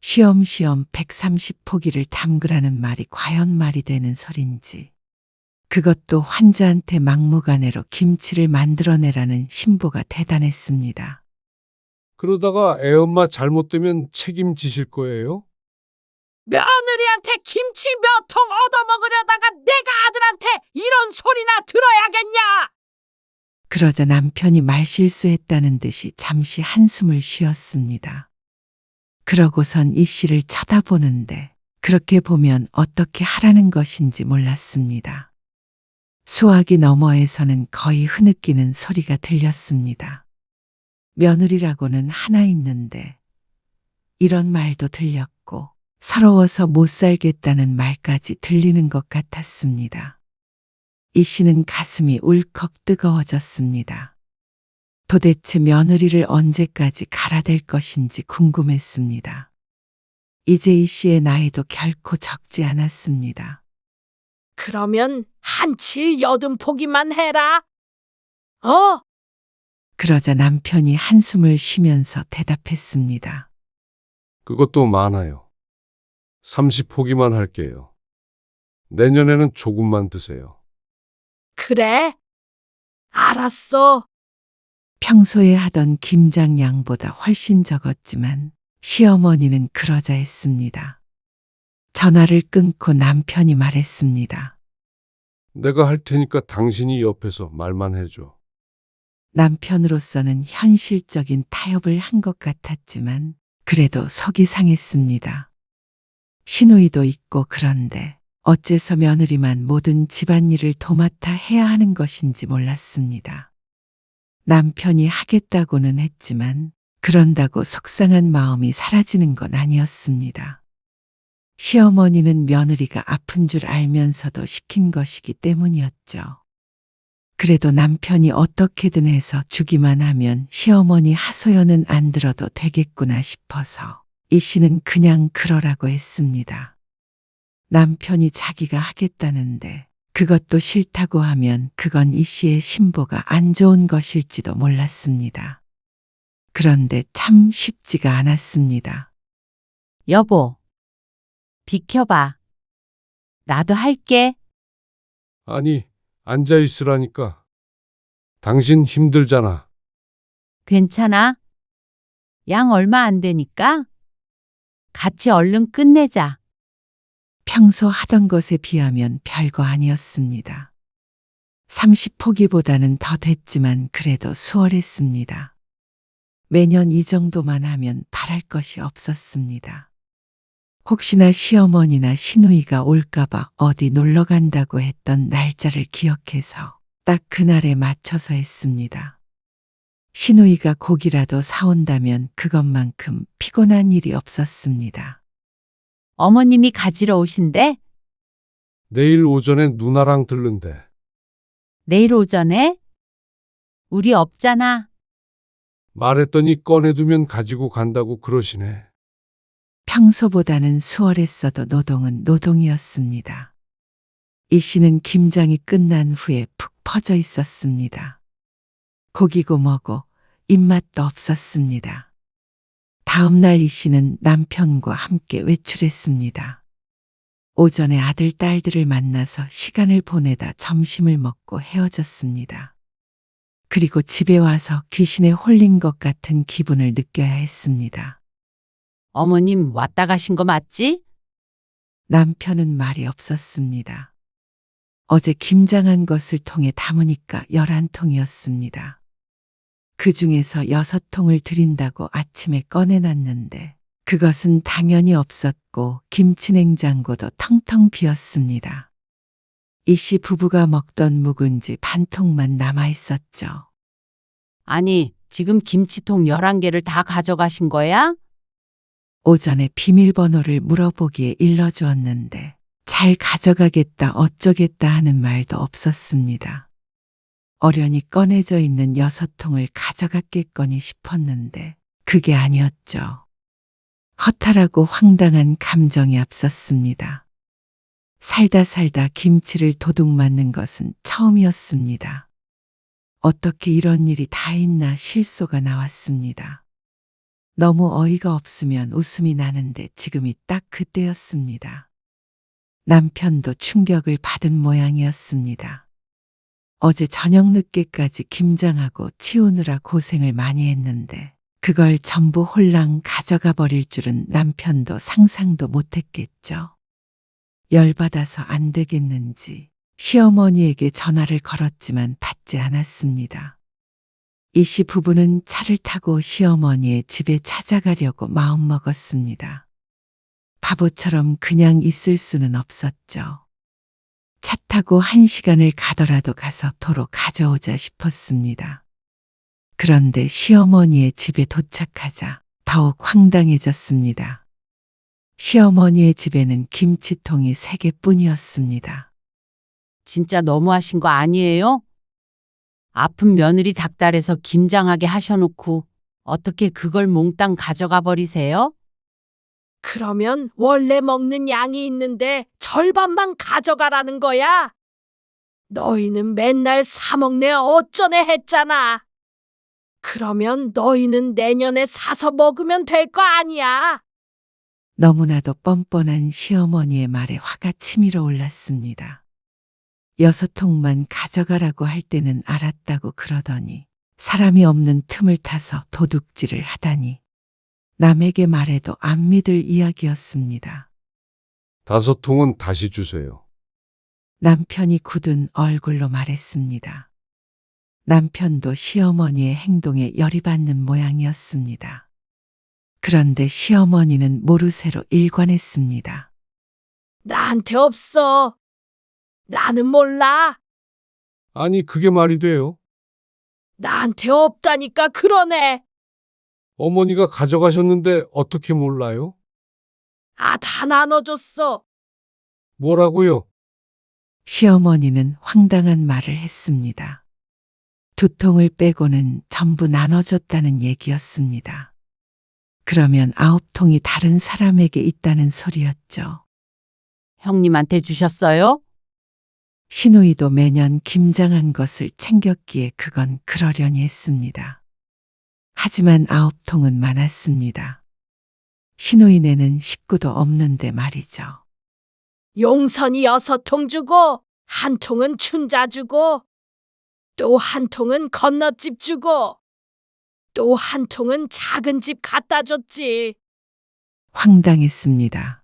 쉬엄쉬엄 130포기를 담그라는 말이 과연 말이 되는 소린지, 그것도 환자한테 막무가내로 김치를 만들어내라는 신보가 대단했습니다. 그러다가 애엄마 잘못되면 책임지실 거예요? 며느리한테 김치 몇 통 얻어먹으려다가 내가 아들한테 이런 소리나 들어야겠냐? 그러자 남편이 말실수했다는 듯이 잠시 한숨을 쉬었습니다. 그러고선 이 씨를 쳐다보는데 그렇게 보면 어떻게 하라는 것인지 몰랐습니다. 수화기 너머에서는 거의 흐느끼는 소리가 들렸습니다. 며느리라고는 하나 있는데 이런 말도 들렸고 서러워서 못 살겠다는 말까지 들리는 것 같았습니다. 이 씨는 가슴이 울컥 뜨거워졌습니다. 도대체 며느리를 언제까지 갈아댈 것인지 궁금했습니다. 이제 이 씨의 나이도 결코 적지 않았습니다. 그러면 한칠 80포기만 해라. 그러자 남편이 한숨을 쉬면서 대답했습니다. 그것도 많아요. 30포기만 할게요. 내년에는 조금만 드세요. 그래? 알았어. 평소에 하던 김장 양보다 훨씬 적었지만 시어머니는 그러자 했습니다. 전화를 끊고 남편이 말했습니다. 내가 할 테니까 당신이 옆에서 말만 해줘. 남편으로서는 현실적인 타협을 한 것 같았지만 그래도 속이 상했습니다. 시누이도 있고 그런데 어째서 며느리만 모든 집안일을 도맡아 해야 하는 것인지 몰랐습니다. 남편이 하겠다고는 했지만 그런다고 속상한 마음이 사라지는 건 아니었습니다. 시어머니는 며느리가 아픈 줄 알면서도 시킨 것이기 때문이었죠. 그래도 남편이 어떻게든 해서 주기만 하면 시어머니 하소연은 안 들어도 되겠구나 싶어서 이 씨는 그냥 그러라고 했습니다. 남편이 자기가 하겠다는데 그것도 싫다고 하면 그건 이 씨의 신보가 안 좋은 것일지도 몰랐습니다. 그런데 참 쉽지가 않았습니다. 여보, 비켜봐. 나도 할게. 아니, 앉아 있으라니까. 당신 힘들잖아. 괜찮아? 양 얼마 안 되니까 같이 얼른 끝내자. 평소 하던 것에 비하면 별거 아니었습니다. 30포기보다는 더 됐지만 그래도 수월했습니다. 매년 이 정도만 하면 바랄 것이 없었습니다. 혹시나 시어머니나 시누이가 올까봐 어디 놀러 간다고 했던 날짜를 기억해서 딱 그날에 맞춰서 했습니다. 시누이가 고기라도 사온다면 그것만큼 피곤한 일이 없었습니다. 어머님이 가지러 오신대? 내일 오전에 누나랑 들른대. 내일 오전에? 우리 없잖아. 말했더니 꺼내두면 가지고 간다고 그러시네. 평소보다는 수월했어도 노동은 노동이었습니다. 이 씨는 김장이 끝난 후에 푹 퍼져 있었습니다. 고기고 뭐고 입맛도 없었습니다. 다음 날 이 씨는 남편과 함께 외출했습니다. 오전에 아들, 딸들을 만나서 시간을 보내다 점심을 먹고 헤어졌습니다. 그리고 집에 와서 귀신에 홀린 것 같은 기분을 느껴야 했습니다. 어머님 왔다 가신 거 맞지? 남편은 말이 없었습니다. 어제 김장한 것을 통에 담으니까 11통이었습니다. 그 중에서 6통을 드린다고 아침에 꺼내놨는데 그것은 당연히 없었고 김치 냉장고도 텅텅 비었습니다. 이 씨 부부가 먹던 묵은지 반통만 남아있었죠. 아니, 지금 김치통 11개를 다 가져가신 거야? 오전에 비밀번호를 물어보기에 일러주었는데 잘 가져가겠다 어쩌겠다 하는 말도 없었습니다. 어련히 꺼내져 있는 6통을 가져갔겠거니 싶었는데 그게 아니었죠. 허탈하고 황당한 감정이 앞섰습니다. 살다 김치를 도둑 맞는 것은 처음이었습니다. 어떻게 이런 일이 다 있나 실소가 나왔습니다. 너무 어이가 없으면 웃음이 나는데 지금이 딱 그때였습니다. 남편도 충격을 받은 모양이었습니다. 어제 저녁 늦게까지 김장하고 치우느라 고생을 많이 했는데 그걸 전부 홀랑 가져가 버릴 줄은 남편도 상상도 못했겠죠. 열받아서 안 되겠는지 시어머니에게 전화를 걸었지만 받지 않았습니다. 이 씨 부부는 차를 타고 시어머니의 집에 찾아가려고 마음먹었습니다. 바보처럼 그냥 있을 수는 없었죠. 차 타고 1시간을 가더라도 가서 도로 가져오자 싶었습니다. 그런데 시어머니의 집에 도착하자 더욱 황당해졌습니다. 시어머니의 집에는 김치통이 3개뿐이었습니다. 진짜 너무하신 거 아니에요? 아픈 며느리 닭달에서 김장하게 하셔놓고 어떻게 그걸 몽땅 가져가 버리세요? 그러면 원래 먹는 양이 있는데 절반만 가져가라는 거야? 너희는 맨날 사 먹네 어쩌네 했잖아. 그러면 너희는 내년에 사서 먹으면 될 거 아니야. 너무나도 뻔뻔한 시어머니의 말에 화가 치밀어 올랐습니다. 6통만 가져가라고 할 때는 알았다고 그러더니 사람이 없는 틈을 타서 도둑질을 하다니 남에게 말해도 안 믿을 이야기였습니다. 5통은 다시 주세요. 남편이 굳은 얼굴로 말했습니다. 남편도 시어머니의 행동에 열이 받는 모양이었습니다. 그런데 시어머니는 모르쇠로 일관했습니다. 나한테 없어. 나는 몰라. 아니, 그게 말이 돼요? 나한테 없다니까 그러네. 어머니가 가져가셨는데 어떻게 몰라요? 아, 다 나눠줬어. 뭐라고요? 시어머니는 황당한 말을 했습니다. 2통을 빼고는 전부 나눠줬다는 얘기였습니다. 그러면 9통이 다른 사람에게 있다는 소리였죠. 형님한테 주셨어요? 시누이도 매년 김장한 것을 챙겼기에 그건 그러려니 했습니다. 하지만 9통은 많았습니다. 시누이네는 식구도 없는데 말이죠. 용선이 6통 주고 1통은 춘자 주고 또 1통은 건너집 주고 또 1통은 작은 집 갖다 줬지. 황당했습니다.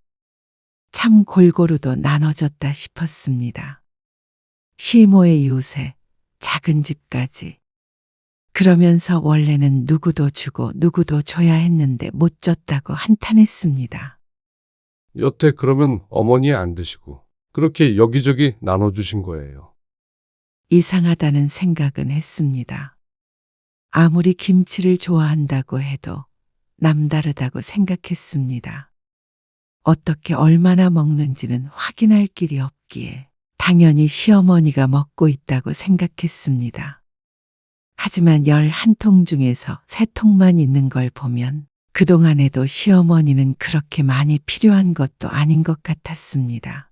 참 골고루도 나눠졌다 싶었습니다. 시모의 이웃에 작은 집까지. 그러면서 원래는 누구도 주고 누구도 줘야 했는데 못 줬다고 한탄했습니다. 여태 그러면 어머니 안 드시고 그렇게 여기저기 나눠주신 거예요. 이상하다는 생각은 했습니다. 아무리 김치를 좋아한다고 해도 남다르다고 생각했습니다. 어떻게 얼마나 먹는지는 확인할 길이 없기에 당연히 시어머니가 먹고 있다고 생각했습니다. 하지만 11통 중에서 3통만 있는 걸 보면 그동안에도 시어머니는 그렇게 많이 필요한 것도 아닌 것 같았습니다.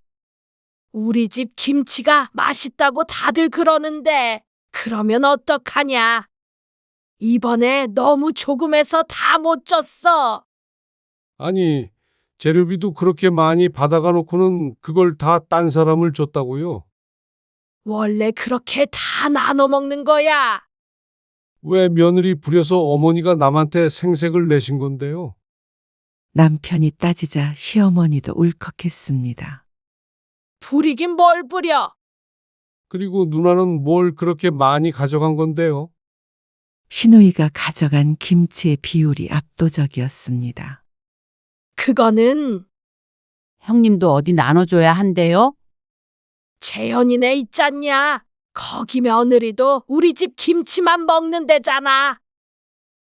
우리 집 김치가 맛있다고 다들 그러는데 그러면 어떡하냐? 이번에 너무 조금해서 다 못 쪘어. 아니, 재료비도 그렇게 많이 받아가 놓고는 그걸 다 딴 사람을 줬다고요? 원래 그렇게 다 나눠 먹는 거야. 왜 며느리 부려서 어머니가 남한테 생색을 내신 건데요? 남편이 따지자 시어머니도 울컥했습니다. 부리긴 뭘 부려. 그리고 누나는 뭘 그렇게 많이 가져간 건데요? 시누이가 가져간 김치의 비율이 압도적이었습니다. 그거는 형님도 어디 나눠줘야 한대요? 재현이네 있잖냐. 거기 며느리도 우리 집 김치만 먹는 데잖아.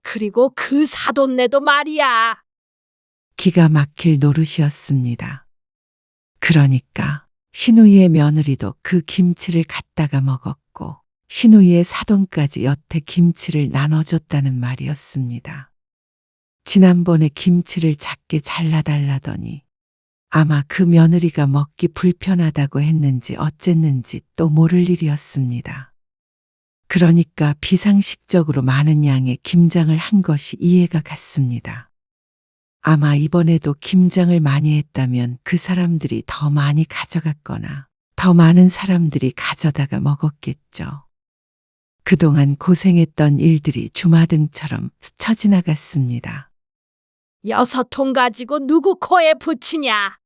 그리고 그 사돈네도 말이야. 기가 막힐 노릇이었습니다. 그러니까 시누이의 며느리도 그 김치를 갖다가 먹었고 시누이의 사돈까지 여태 김치를 나눠줬다는 말이었습니다. 지난번에 김치를 작게 잘라달라더니 아마 그 며느리가 먹기 불편하다고 했는지 어쨌는지 또 모를 일이었습니다. 그러니까 비상식적으로 많은 양의 김장을 한 것이 이해가 갔습니다. 아마 이번에도 김장을 많이 했다면 그 사람들이 더 많이 가져갔거나 더 많은 사람들이 가져다가 먹었겠죠. 그동안 고생했던 일들이 주마등처럼 스쳐 지나갔습니다. 6통 가지고 누구 코에 붙이냐.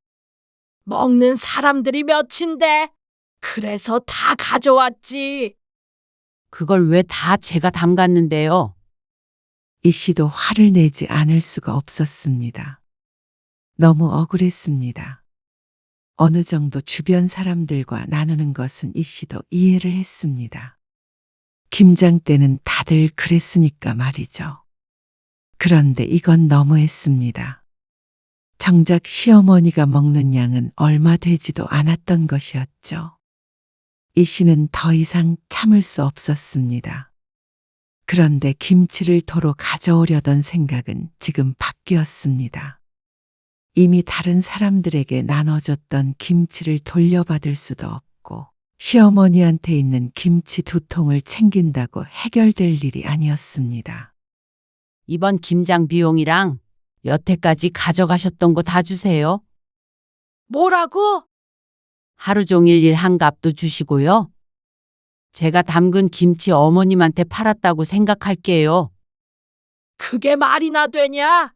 먹는 사람들이 몇인데 그래서 다 가져왔지. 그걸 왜 다 제가 담갔는데요? 이 씨도 화를 내지 않을 수가 없었습니다. 너무 억울했습니다. 어느 정도 주변 사람들과 나누는 것은 이 씨도 이해를 했습니다. 김장 때는 다들 그랬으니까 말이죠. 그런데 이건 너무했습니다. 정작 시어머니가 먹는 양은 얼마 되지도 않았던 것이었죠. 이 씨는 더 이상 참을 수 없었습니다. 그런데 김치를 도로 가져오려던 생각은 지금 바뀌었습니다. 이미 다른 사람들에게 나눠줬던 김치를 돌려받을 수도 없고 시어머니한테 있는 김치 2통을 챙긴다고 해결될 일이 아니었습니다. 이번 김장 비용이랑 여태까지 가져가셨던 거 다 주세요. 뭐라고? 하루 종일 일한 값도 주시고요. 제가 담근 김치 어머님한테 팔았다고 생각할게요. 그게 말이나 되냐?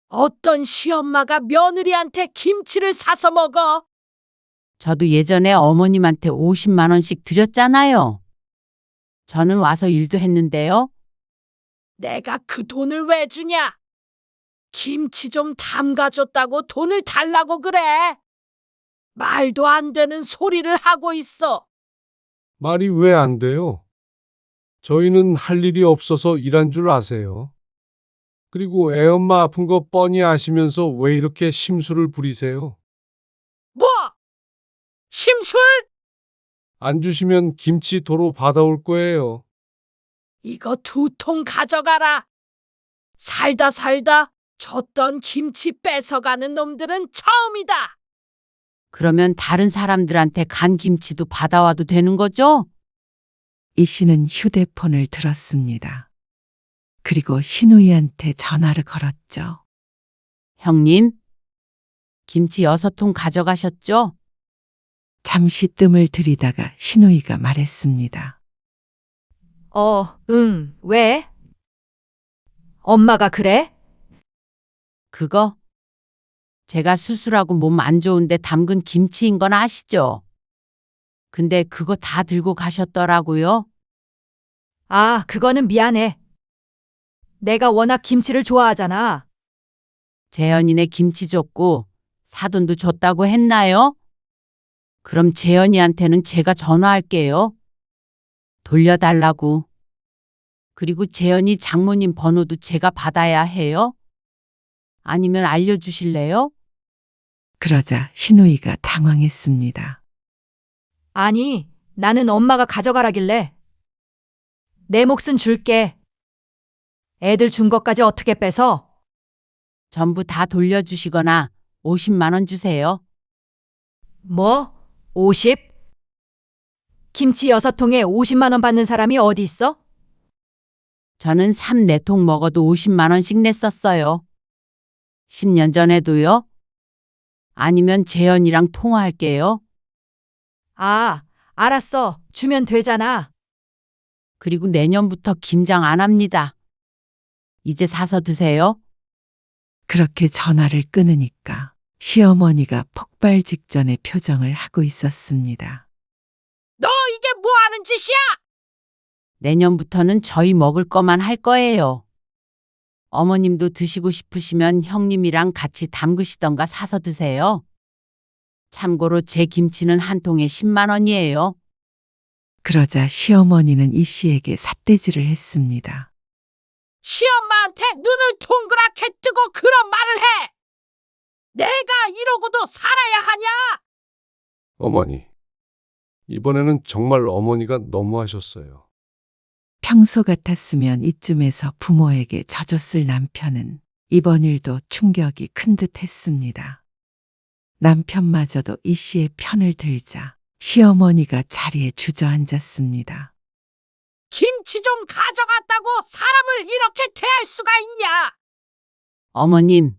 어떤 시엄마가 며느리한테 김치를 사서 먹어? 저도 예전에 어머님한테 50만 원씩 드렸잖아요. 저는 와서 일도 했는데요. 내가 그 돈을 왜 주냐? 김치 좀 담가줬다고 돈을 달라고 그래. 말도 안 되는 소리를 하고 있어. 말이 왜 안 돼요? 저희는 할 일이 없어서 일한 줄 아세요? 그리고 애엄마 아픈 거 뻔히 아시면서 왜 이렇게 심술을 부리세요? 뭐? 심술? 안 주시면 김치 도로 받아올 거예요. 이거 2통 가져가라. 살다 줬던 김치 뺏어가는 놈들은 처음이다. 그러면 다른 사람들한테 간 김치도 받아와도 되는 거죠? 이 씨는 휴대폰을 들었습니다. 그리고 시누이한테 전화를 걸었죠. 형님, 김치 6통 가져가셨죠? 잠시 뜸을 들이다가 시누이가 말했습니다. 응, 왜? 엄마가 그래? 그거? 제가 수술하고 몸 안 좋은데 담근 김치인 건 아시죠? 근데 그거 다 들고 가셨더라고요. 아, 그거는 미안해. 내가 워낙 김치를 좋아하잖아. 재현이네 김치 줬고 사돈도 줬다고 했나요? 그럼 재현이한테는 제가 전화할게요. 돌려달라고. 그리고 재현이 장모님 번호도 제가 받아야 해요? 아니면 알려주실래요? 그러자 신우이가 당황했습니다. 아니, 나는 엄마가 가져가라길래. 내 몫은 줄게. 애들 준 것까지 어떻게 뺏어? 전부 다 돌려주시거나 50만 원 주세요. 뭐? 50? 김치 6통에 50만 원 받는 사람이 어디 있어? 저는 3, 4통 먹어도 50만 원씩 냈었어요. 10년 전에도요. 아니면 재현이랑 통화할게요. 아, 알았어. 주면 되잖아. 그리고 내년부터 김장 안 합니다. 이제 사서 드세요. 그렇게 전화를 끊으니까 시어머니가 폭발 직전의 표정을 하고 있었습니다. 너 이게 뭐 하는 짓이야? 내년부터는 저희 먹을 거만 할 거예요. 어머님도 드시고 싶으시면 형님이랑 같이 담그시던가 사서 드세요. 참고로 제 김치는 한 통에 10만 원이에요. 그러자 시어머니는 이 씨에게 삿대질을 했습니다. 시엄마한테 눈을 동그랗게 뜨고 그런 말을 해. 내가 이러고도 살아야 하냐? 어머니, 이번에는 정말 어머니가 너무하셨어요. 평소 같았으면 이쯤에서 부모에게 져줬을 남편은 이번 일도 충격이 큰 듯 했습니다. 남편마저도 이 씨의 편을 들자 시어머니가 자리에 주저앉았습니다. 김치 좀 가져갔다고 사람을 이렇게 대할 수가 있냐? 어머님,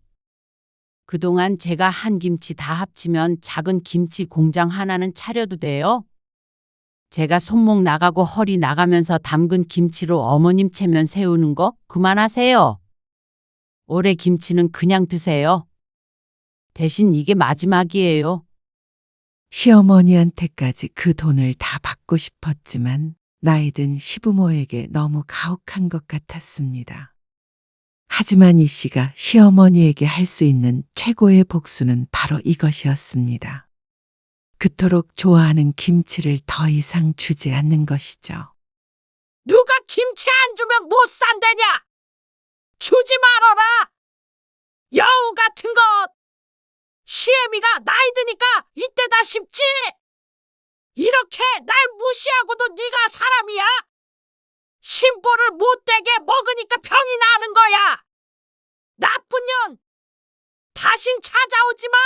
그동안 제가 한 김치 다 합치면 작은 김치 공장 하나는 차려도 돼요? 제가 손목 나가고 허리 나가면서 담근 김치로 어머님 체면 세우는 거 그만하세요. 올해 김치는 그냥 드세요. 대신 이게 마지막이에요. 시어머니한테까지 그 돈을 다 받고 싶었지만 나이든 시부모에게 너무 가혹한 것 같았습니다. 하지만 이 씨가 시어머니에게 할 수 있는 최고의 복수는 바로 이것이었습니다. 그토록 좋아하는 김치를 더 이상 주지 않는 것이죠. 누가 김치 안 주면 못 산다냐? 주지 말아라. 여우 같은 것. 시애미가 나이 드니까 이때다 싶지. 이렇게 날 무시하고도 네가 사람이야? 심보를 못되게 먹으니까 병이 나는 거야. 나쁜 년. 다신 찾아오지 마.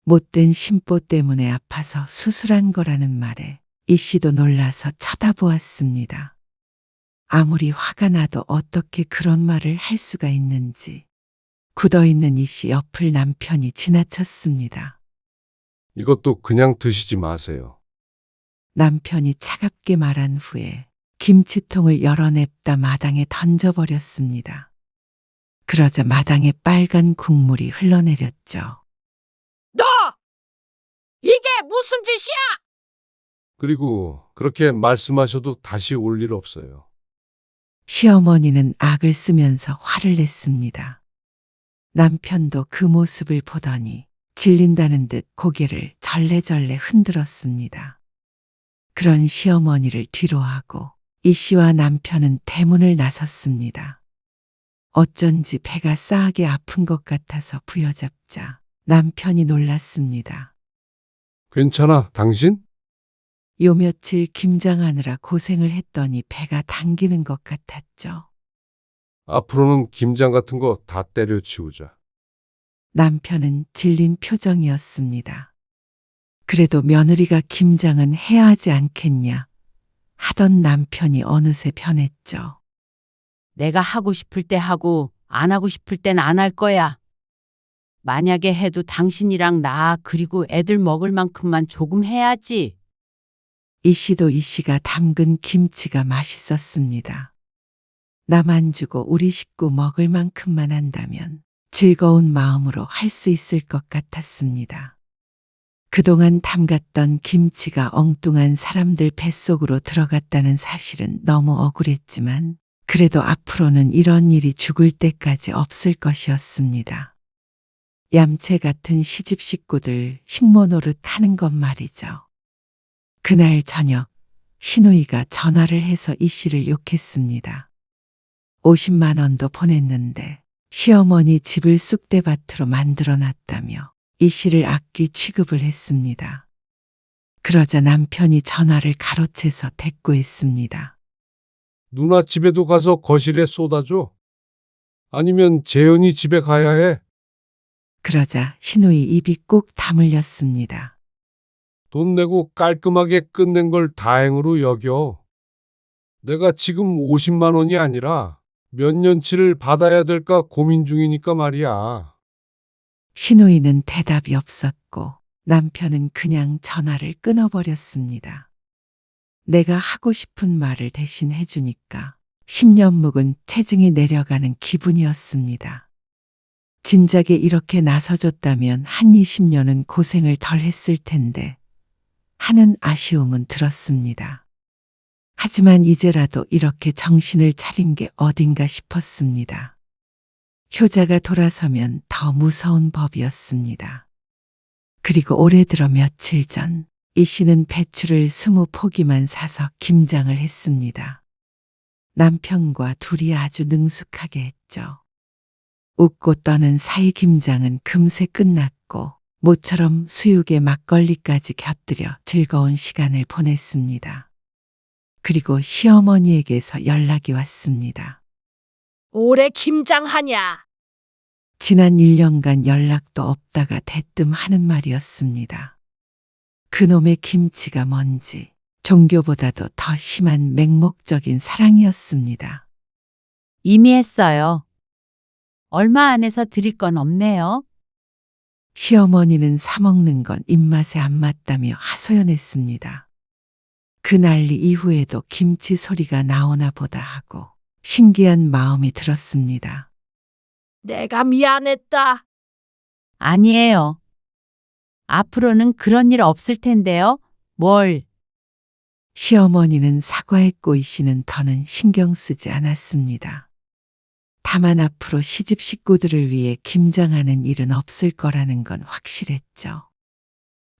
못된 심보 때문에 아파서 수술한 거라는 말에 이 씨도 놀라서 쳐다보았습니다. 아무리 화가 나도 어떻게 그런 말을 할 수가 있는지 굳어있는 이 씨 옆을 남편이 지나쳤습니다. 이것도 그냥 드시지 마세요. 남편이 차갑게 말한 후에 김치통을 열어냅다 마당에 던져버렸습니다. 그러자 마당에 빨간 국물이 흘러내렸죠. 너! 이게 무슨 짓이야? 그리고 그렇게 말씀하셔도 다시 올 일 없어요. 시어머니는 악을 쓰면서 화를 냈습니다. 남편도 그 모습을 보더니 질린다는 듯 고개를 절레절레 흔들었습니다. 그런 시어머니를 뒤로하고 이 씨와 남편은 대문을 나섰습니다. 어쩐지 배가 싸하게 아픈 것 같아서 부여잡자 남편이 놀랐습니다. 괜찮아, 당신? 요 며칠 김장하느라 고생을 했더니 배가 당기는 것 같았죠. 앞으로는 김장 같은 거 다 때려치우자. 남편은 질린 표정이었습니다. 그래도 며느리가 김장은 해야 하지 않겠냐 하던 남편이 어느새 변했죠. 내가 하고 싶을 때 하고 안 하고 싶을 땐 안 할 거야. 만약에 해도 당신이랑 나 그리고 애들 먹을 만큼만 조금 해야지. 이 씨도 이 씨가 담근 김치가 맛있었습니다. 남 안 주고 우리 식구 먹을 만큼만 한다면 즐거운 마음으로 할 수 있을 것 같았습니다. 그동안 담갔던 김치가 엉뚱한 사람들 뱃속으로 들어갔다는 사실은 너무 억울했지만 그래도 앞으로는 이런 일이 죽을 때까지 없을 것이었습니다. 얌체 같은 시집 식구들 식모 노릇 하는 것 말이죠. 그날 저녁 신우이가 전화를 해서 이 씨를 욕했습니다. 50만 원도 보냈는데 시어머니 집을 쑥대밭으로 만들어 놨다며 이 씨를 악귀 취급을 했습니다. 그러자 남편이 전화를 가로채서 대꾸했습니다. 누나 집에도 가서 거실에 쏟아줘? 아니면 재현이 집에 가야 해? 그러자 신우이 입이 꾹 다물렸습니다. 돈 내고 깔끔하게 끝낸 걸 다행으로 여겨. 내가 지금 50만 원이 아니라 몇 년치를 받아야 될까 고민 중이니까 말이야. 신우이는 대답이 없었고 남편은 그냥 전화를 끊어버렸습니다. 내가 하고 싶은 말을 대신 해주니까 10년 묵은 체증이 내려가는 기분이었습니다. 진작에 이렇게 나서줬다면 한 20년은 고생을 덜 했을 텐데 하는 아쉬움은 들었습니다. 하지만 이제라도 이렇게 정신을 차린 게 어딘가 싶었습니다. 효자가 돌아서면 더 무서운 법이었습니다. 그리고 올해 들어 며칠 전 이 씨는 배추를 20포기만 사서 김장을 했습니다. 남편과 둘이 아주 능숙하게 했죠. 웃고 떠는 사이 김장은 금세 끝났고 모처럼 수육에 막걸리까지 곁들여 즐거운 시간을 보냈습니다. 그리고 시어머니에게서 연락이 왔습니다. 올해 김장하냐? 지난 1년간 연락도 없다가 대뜸 하는 말이었습니다. 그놈의 김치가 뭔지 종교보다도 더 심한 맹목적인 사랑이었습니다. 이미 했어요. 얼마 안에서 드릴 건 없네요. 시어머니는 사먹는 건 입맛에 안 맞다며 하소연했습니다. 그 난리 이후에도 김치 소리가 나오나 보다 하고 신기한 마음이 들었습니다. 내가 미안했다. 아니에요. 앞으로는 그런 일 없을 텐데요. 뭘? 시어머니는 사과했고 이 씨는 더는 신경 쓰지 않았습니다. 다만 앞으로 시집 식구들을 위해 김장하는 일은 없을 거라는 건 확실했죠.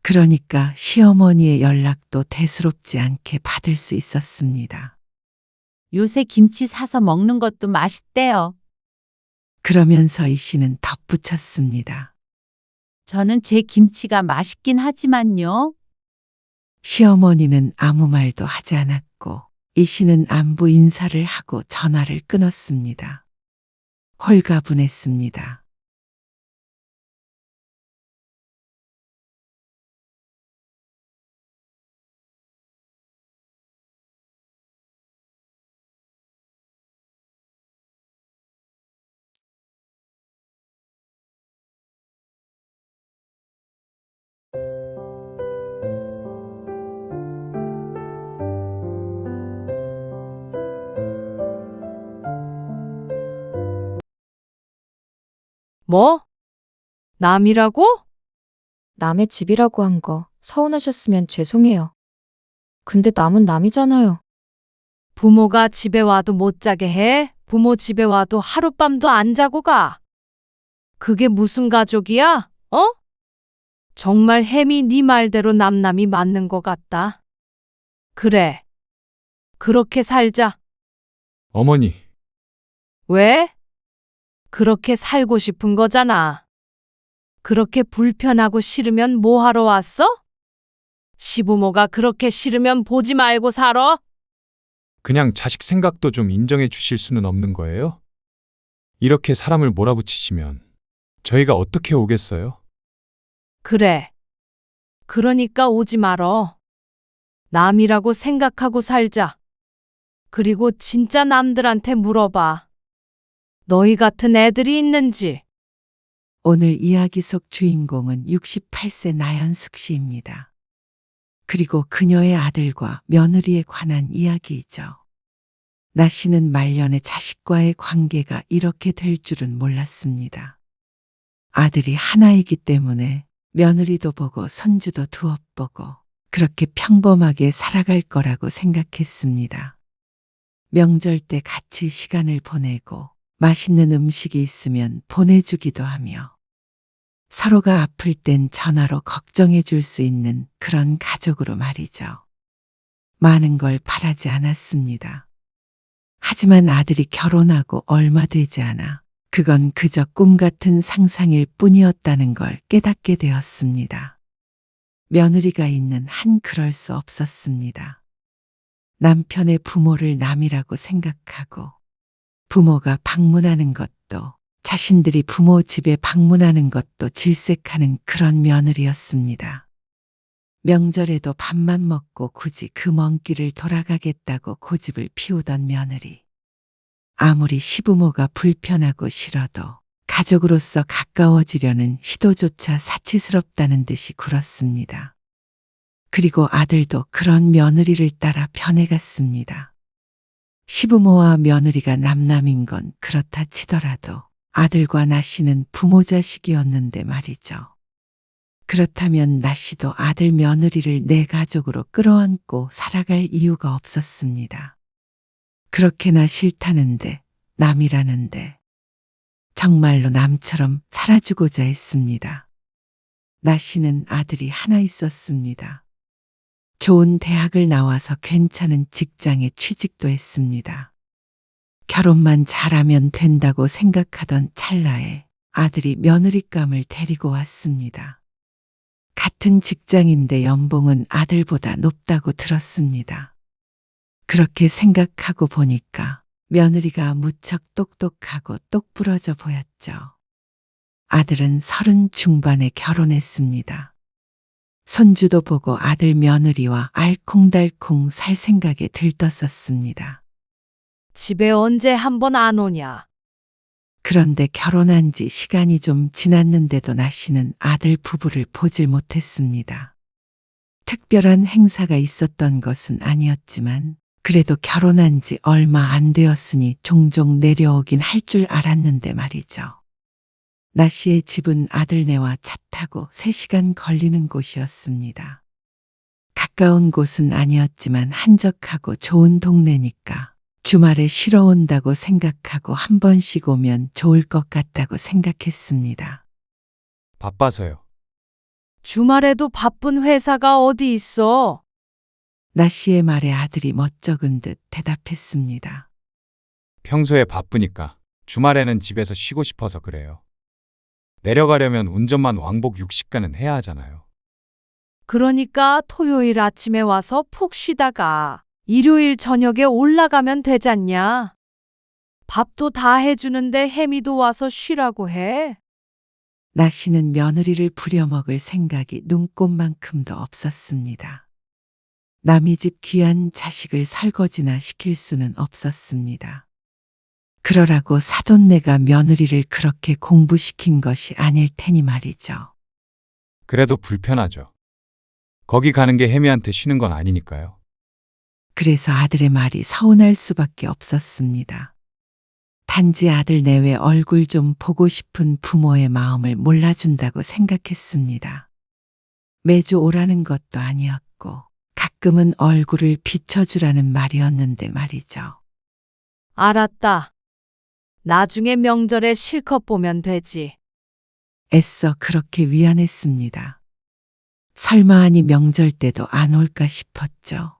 그러니까 시어머니의 연락도 대수롭지 않게 받을 수 있었습니다. 요새 김치 사서 먹는 것도 맛있대요. 그러면서 이 씨는 덧붙였습니다. 저는 제 김치가 맛있긴 하지만요. 시어머니는 아무 말도 하지 않았고 이 씨는 안부 인사를 하고 전화를 끊었습니다. 홀가분했습니다. 뭐? 남이라고? 남의 집이라고 한 거 서운하셨으면 죄송해요. 근데 남은 남이잖아요. 부모가 집에 와도 못 자게 해? 부모 집에 와도 하룻밤도 안 자고 가? 그게 무슨 가족이야? 어? 정말 햄이 네 말대로 남남이 맞는 것 같다. 그래. 그렇게 살자. 어머니, 왜? 그렇게 살고 싶은 거잖아. 그렇게 불편하고 싫으면 뭐 하러 왔어? 시부모가 그렇게 싫으면 보지 말고 살아? 그냥 자식 생각도 좀 인정해 주실 수는 없는 거예요? 이렇게 사람을 몰아붙이시면 저희가 어떻게 오겠어요? 그래. 그러니까 오지 말어. 남이라고 생각하고 살자. 그리고 진짜 남들한테 물어봐. 너희 같은 애들이 있는지. 오늘 이야기 속 주인공은 68세 나연숙 씨입니다. 그리고 그녀의 아들과 며느리에 관한 이야기이죠. 나 씨는 말년에 자식과의 관계가 이렇게 될 줄은 몰랐습니다. 아들이 하나이기 때문에 며느리도 보고 손주도 두업 보고 그렇게 평범하게 살아갈 거라고 생각했습니다. 명절 때 같이 시간을 보내고 맛있는 음식이 있으면 보내주기도 하며 서로가 아플 땐 전화로 걱정해 줄 수 있는 그런 가족으로 말이죠. 많은 걸 바라지 않았습니다. 하지만 아들이 결혼하고 얼마 되지 않아 그건 그저 꿈 같은 상상일 뿐이었다는 걸 깨닫게 되었습니다. 며느리가 있는 한 그럴 수 없었습니다. 남편의 부모를 남이라고 생각하고 부모가 방문하는 것도 자신들이 부모 집에 방문하는 것도 질색하는 그런 며느리였습니다. 명절에도 밥만 먹고 굳이 그 먼 길을 돌아가겠다고 고집을 피우던 며느리. 아무리 시부모가 불편하고 싫어도 가족으로서 가까워지려는 시도조차 사치스럽다는 듯이 굴었습니다. 그리고 아들도 그런 며느리를 따라 변해갔습니다. 시부모와 며느리가 남남인 건 그렇다 치더라도 아들과 나씨는 부모 자식이었는데 말이죠. 그렇다면 나씨도 아들 며느리를 내 가족으로 끌어안고 살아갈 이유가 없었습니다. 그렇게나 싫다는데, 남이라는데, 정말로 남처럼 살아주고자 했습니다. 나씨는 아들이 하나 있었습니다. 좋은 대학을 나와서 괜찮은 직장에 취직도 했습니다. 결혼만 잘하면 된다고 생각하던 찰나에 아들이 며느리감을 데리고 왔습니다. 같은 직장인데 연봉은 아들보다 높다고 들었습니다. 그렇게 생각하고 보니까 며느리가 무척 똑똑하고 똑부러져 보였죠. 아들은 30 중반에 결혼했습니다. 손주도 보고 아들 며느리와 알콩달콩 살 생각에 들떴었습니다. 집에 언제 한번 안 오냐? 그런데 결혼한 지 시간이 좀 지났는데도 나씨는 아들 부부를 보질 못했습니다. 특별한 행사가 있었던 것은 아니었지만 그래도 결혼한 지 얼마 안 되었으니 종종 내려오긴 할 줄 알았는데 말이죠. 나씨의 집은 아들네와 차 타고 3시간 걸리는 곳이었습니다. 가까운 곳은 아니었지만 한적하고 좋은 동네니까 주말에 쉬러 온다고 생각하고 한 번씩 오면 좋을 것 같다고 생각했습니다. 바빠서요. 주말에도 바쁜 회사가 어디 있어? 나씨의 말에 아들이 멋쩍은 듯 대답했습니다. 평소에 바쁘니까 주말에는 집에서 쉬고 싶어서 그래요. 내려가려면 운전만 왕복 60가는 해야 하잖아요. 그러니까 토요일 아침에 와서 푹 쉬다가 일요일 저녁에 올라가면 되잖냐? 밥도 다 해주는데 혜미도 와서 쉬라고 해. 나씨는 며느리를 부려먹을 생각이 눈꼽만큼도 없었습니다. 남의 집 귀한 자식을 설거지나 시킬 수는 없었습니다. 그러라고 사돈네가 며느리를 그렇게 공부시킨 것이 아닐 테니 말이죠. 그래도 불편하죠. 거기 가는 게 혜미한테 쉬는 건 아니니까요. 그래서 아들의 말이 서운할 수밖에 없었습니다. 단지 아들 내외 얼굴 좀 보고 싶은 부모의 마음을 몰라준다고 생각했습니다. 매주 오라는 것도 아니었고 가끔은 얼굴을 비춰주라는 말이었는데 말이죠. 알았다. 나중에 명절에 실컷 보면 되지. 애써 그렇게 위안했습니다. 설마 하니 명절 때도 안 올까 싶었죠.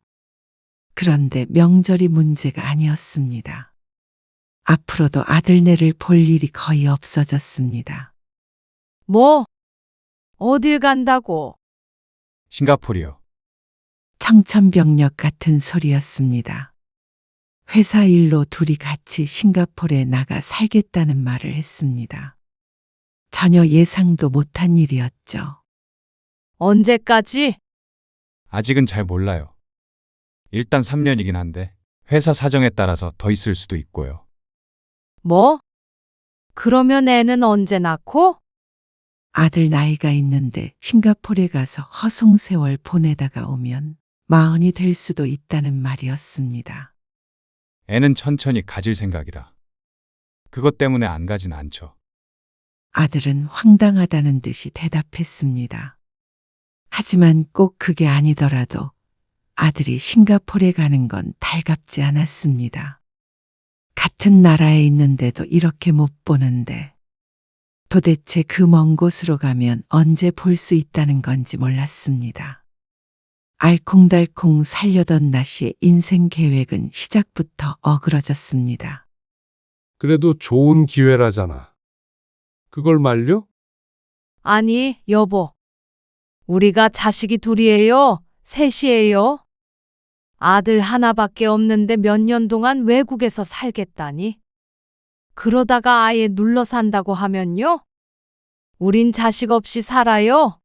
그런데 명절이 문제가 아니었습니다. 앞으로도 아들네를 볼 일이 거의 없어졌습니다. 뭐? 어딜 간다고? 싱가포르요. 청천벽력 같은 소리였습니다. 회사 일로 둘이 같이 싱가포르에 나가 살겠다는 말을 했습니다. 전혀 예상도 못한 일이었죠. 언제까지? 아직은 잘 몰라요. 일단 3년이긴 한데 회사 사정에 따라서 더 있을 수도 있고요. 뭐? 그러면 애는 언제 낳고? 아들 나이가 있는데 싱가포르에 가서 허송세월 보내다가 오면 40이 될 수도 있다는 말이었습니다. 애는 천천히 가질 생각이라. 그것 때문에 안 가진 않죠. 아들은 황당하다는 듯이 대답했습니다. 하지만 꼭 그게 아니더라도 아들이 싱가포르에 가는 건 달갑지 않았습니다. 같은 나라에 있는데도 이렇게 못 보는데 도대체 그 먼 곳으로 가면 언제 볼 수 있다는 건지 몰랐습니다. 알콩달콩 살려던 나씨의 인생 계획은 시작부터 어그러졌습니다. 그래도 좋은 기회라잖아. 그걸 말려? 아니, 여보. 우리가 자식이 둘이에요? 셋이에요? 아들 하나밖에 없는데 몇 년 동안 외국에서 살겠다니? 그러다가 아예 눌러 산다고 하면요? 우린 자식 없이 살아요?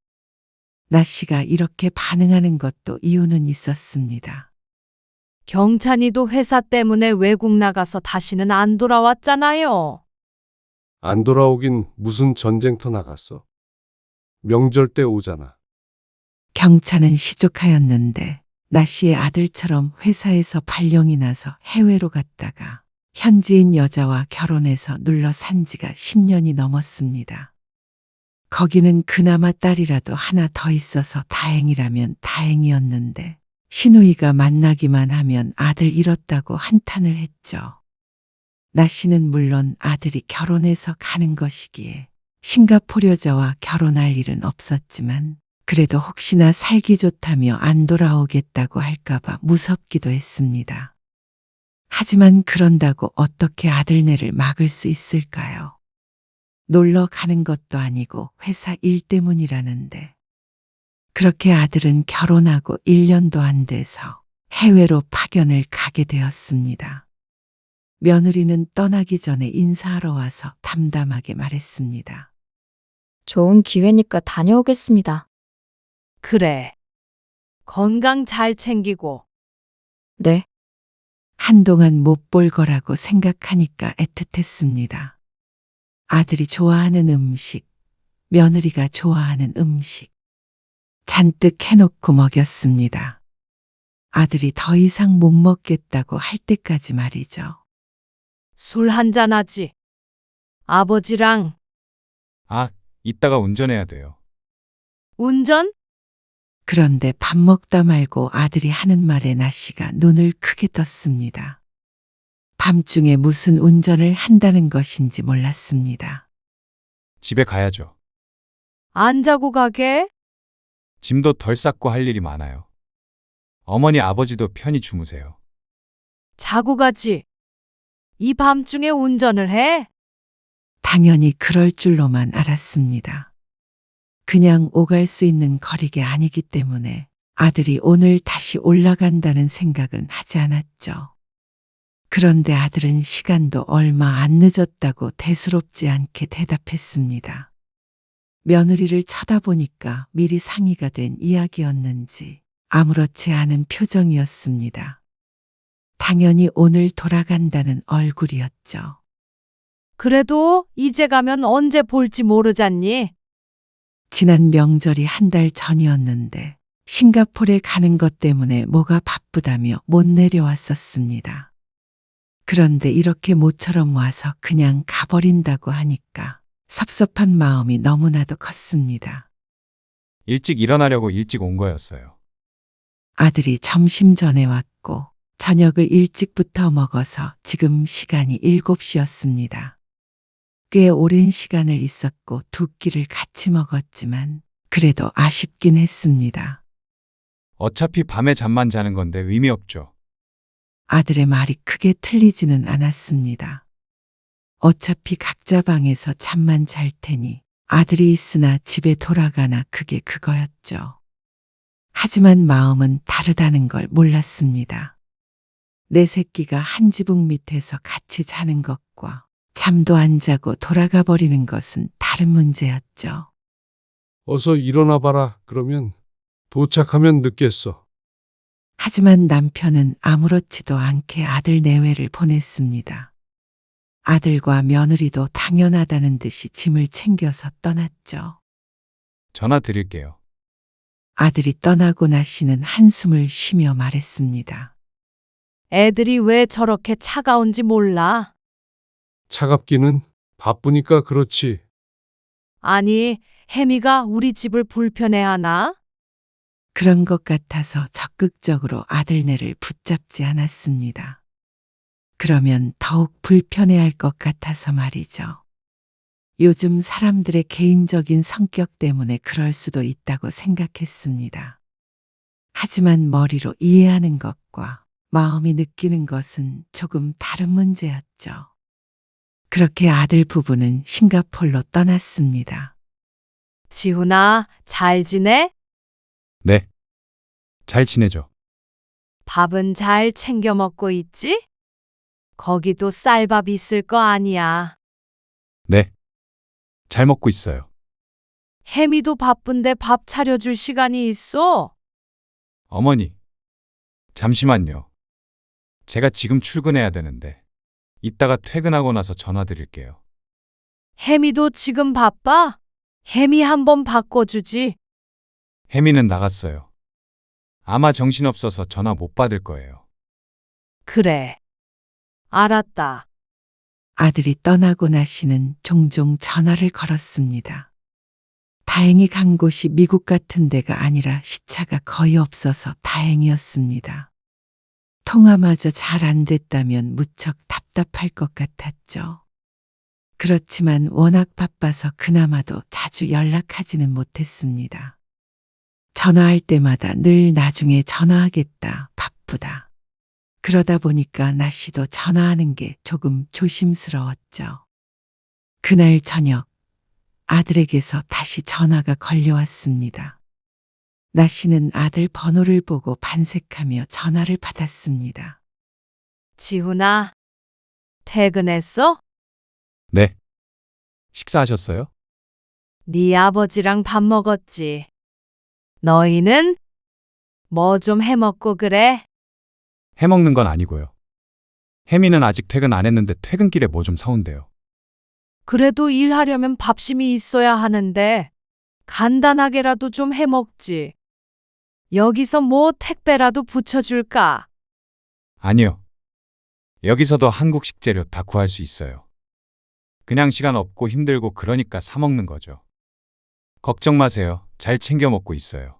나씨가 이렇게 반응하는 것도 이유는 있었습니다. 경찬이도 회사 때문에 외국 나가서 다시는 안 돌아왔잖아요. 안 돌아오긴 무슨 전쟁터 나갔어. 명절 때 오잖아. 경찬은 시족하였는데 나씨의 아들처럼 회사에서 발령이 나서 해외로 갔다가 현지인 여자와 결혼해서 눌러 산 지가 10년이 넘었습니다. 거기는 그나마 딸이라도 하나 더 있어서 다행이라면 다행이었는데 시누이가 만나기만 하면 아들 잃었다고 한탄을 했죠. 나씨는 물론 아들이 결혼해서 가는 것이기에 싱가포르 여자와 결혼할 일은 없었지만 그래도 혹시나 살기 좋다며 안 돌아오겠다고 할까봐 무섭기도 했습니다. 하지만 그런다고 어떻게 아들네를 막을 수 있을까요? 놀러 가는 것도 아니고 회사 일 때문이라는데. 그렇게 아들은 결혼하고 1년도 안 돼서 해외로 파견을 가게 되었습니다. 며느리는 떠나기 전에 인사하러 와서 담담하게 말했습니다. 좋은 기회니까 다녀오겠습니다. 그래. 건강 잘 챙기고. 네, 한동안 못 볼 거라고 생각하니까 애틋했습니다. 아들이 좋아하는 음식, 며느리가 좋아하는 음식. 잔뜩 해놓고 먹였습니다. 아들이 더 이상 못 먹겠다고 할 때까지 말이죠. 술 한잔 하지. 아버지랑 아, 이따가 운전해야 돼요. 운전? 그런데 밥 먹다 말고 아들이 하는 말에 나씨가 눈을 크게 떴습니다. 밤중에 무슨 운전을 한다는 것인지 몰랐습니다. 집에 가야죠. 안 자고 가게? 짐도 덜 쌌고 할 일이 많아요. 어머니 아버지도 편히 주무세요. 자고 가지. 이 밤중에 운전을 해? 당연히 그럴 줄로만 알았습니다. 그냥 오갈 수 있는 거리가 아니기 때문에 아들이 오늘 다시 올라간다는 생각은 하지 않았죠. 그런데 아들은 시간도 얼마 안 늦었다고 대수롭지 않게 대답했습니다. 며느리를 쳐다보니까 미리 상의가 된 이야기였는지 아무렇지 않은 표정이었습니다. 당연히 오늘 돌아간다는 얼굴이었죠. 그래도 이제 가면 언제 볼지 모르잖니? 지난 명절이 한 달 전이었는데 싱가포르에 가는 것 때문에 뭐가 바쁘다며 못 내려왔었습니다. 그런데 이렇게 모처럼 와서 그냥 가버린다고 하니까 섭섭한 마음이 너무나도 컸습니다. 일찍 일어나려고 일찍 온 거였어요. 아들이 점심 전에 왔고 저녁을 일찍부터 먹어서 지금 시간이 7시였습니다. 꽤 오랜 시간을 있었고 두 끼를 같이 먹었지만 그래도 아쉽긴 했습니다. 어차피 밤에 잠만 자는 건데 의미 없죠. 아들의 말이 크게 틀리지는 않았습니다. 어차피 각자 방에서 잠만 잘 테니 아들이 있으나 집에 돌아가나 그게 그거였죠. 하지만 마음은 다르다는 걸 몰랐습니다. 내 새끼가 한 지붕 밑에서 같이 자는 것과 잠도 안 자고 돌아가 버리는 것은 다른 문제였죠. 어서 일어나 봐라. 그러면 도착하면 늦겠어. 하지만 남편은 아무렇지도 않게 아들 내외를 보냈습니다. 아들과 며느리도 당연하다는 듯이 짐을 챙겨서 떠났죠. 전화 드릴게요. 아들이 떠나고 나씨는 한숨을 쉬며 말했습니다. 애들이 왜 저렇게 차가운지 몰라. 차갑기는 바쁘니까 그렇지. 아니, 혜미가 우리 집을 불편해하나? 그런 것 같아서 적극적으로 아들네를 붙잡지 않았습니다. 그러면 더욱 불편해할 것 같아서 말이죠. 요즘 사람들의 개인적인 성격 때문에 그럴 수도 있다고 생각했습니다. 하지만 머리로 이해하는 것과 마음이 느끼는 것은 조금 다른 문제였죠. 그렇게 아들 부부는 싱가폴로 떠났습니다. 지훈아, 잘 지내? 네. 잘 지내죠. 밥은 잘 챙겨 먹고 있지? 거기도 쌀밥 있을 거 아니야. 네. 잘 먹고 있어요. 혜미도 바쁜데 밥 차려줄 시간이 있어? 어머니. 잠시만요. 제가 지금 출근해야 되는데 이따가 퇴근하고 나서 전화 드릴게요. 혜미도 지금 바빠? 혜미 한번 바꿔주지. 혜미는 나갔어요. 아마 정신없어서 전화 못 받을 거예요. 그래. 알았다. 아들이 떠나고 나시는 종종 전화를 걸었습니다. 다행히 간 곳이 미국 같은 데가 아니라 시차가 거의 없어서 다행이었습니다. 통화마저 잘 안 됐다면 무척 답답할 것 같았죠. 그렇지만 워낙 바빠서 그나마도 자주 연락하지는 못했습니다. 전화할 때마다 늘 나중에 전화하겠다, 바쁘다. 그러다 보니까 나 씨도 전화하는 게 조금 조심스러웠죠. 그날 저녁 아들에게서 다시 전화가 걸려왔습니다. 나 씨는 아들 번호를 보고 반색하며 전화를 받았습니다. 지훈아, 퇴근했어? 네. 식사하셨어요? 네 아버지랑 밥 먹었지. 너희는? 뭐 좀 해먹고 그래? 해먹는 건 아니고요. 혜미는 아직 퇴근 안 했는데 퇴근길에 뭐 좀 사온대요. 그래도 일하려면 밥심이 있어야 하는데 간단하게라도 좀 해먹지. 여기서 뭐 택배라도 붙여줄까? 아니요. 여기서도 한국식 재료 다 구할 수 있어요. 그냥 시간 없고 힘들고 그러니까 사 먹는 거죠. 걱정 마세요. 잘 챙겨 먹고 있어요.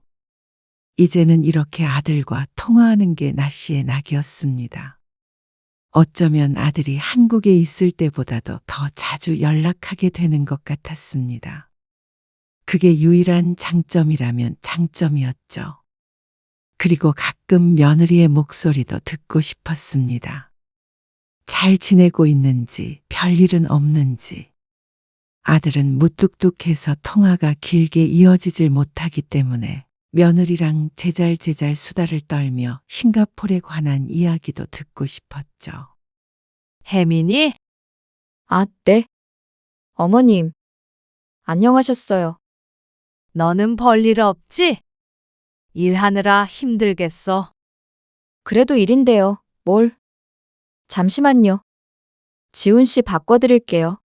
이제는 이렇게 아들과 통화하는 게 나 씨의 낙이었습니다. 어쩌면 아들이 한국에 있을 때보다도 더 자주 연락하게 되는 것 같았습니다. 그게 유일한 장점이라면 장점이었죠. 그리고 가끔 며느리의 목소리도 듣고 싶었습니다. 잘 지내고 있는지, 별일은 없는지. 아들은 무뚝뚝해서 통화가 길게 이어지질 못하기 때문에 며느리랑 제잘제잘 수다를 떨며 싱가포르에 관한 이야기도 듣고 싶었죠. 혜민이? 아, 네. 어머님, 안녕하셨어요. 너는 별일 없지? 일하느라 힘들겠어. 그래도 일인데요. 뭘? 잠시만요. 지훈 씨 바꿔드릴게요.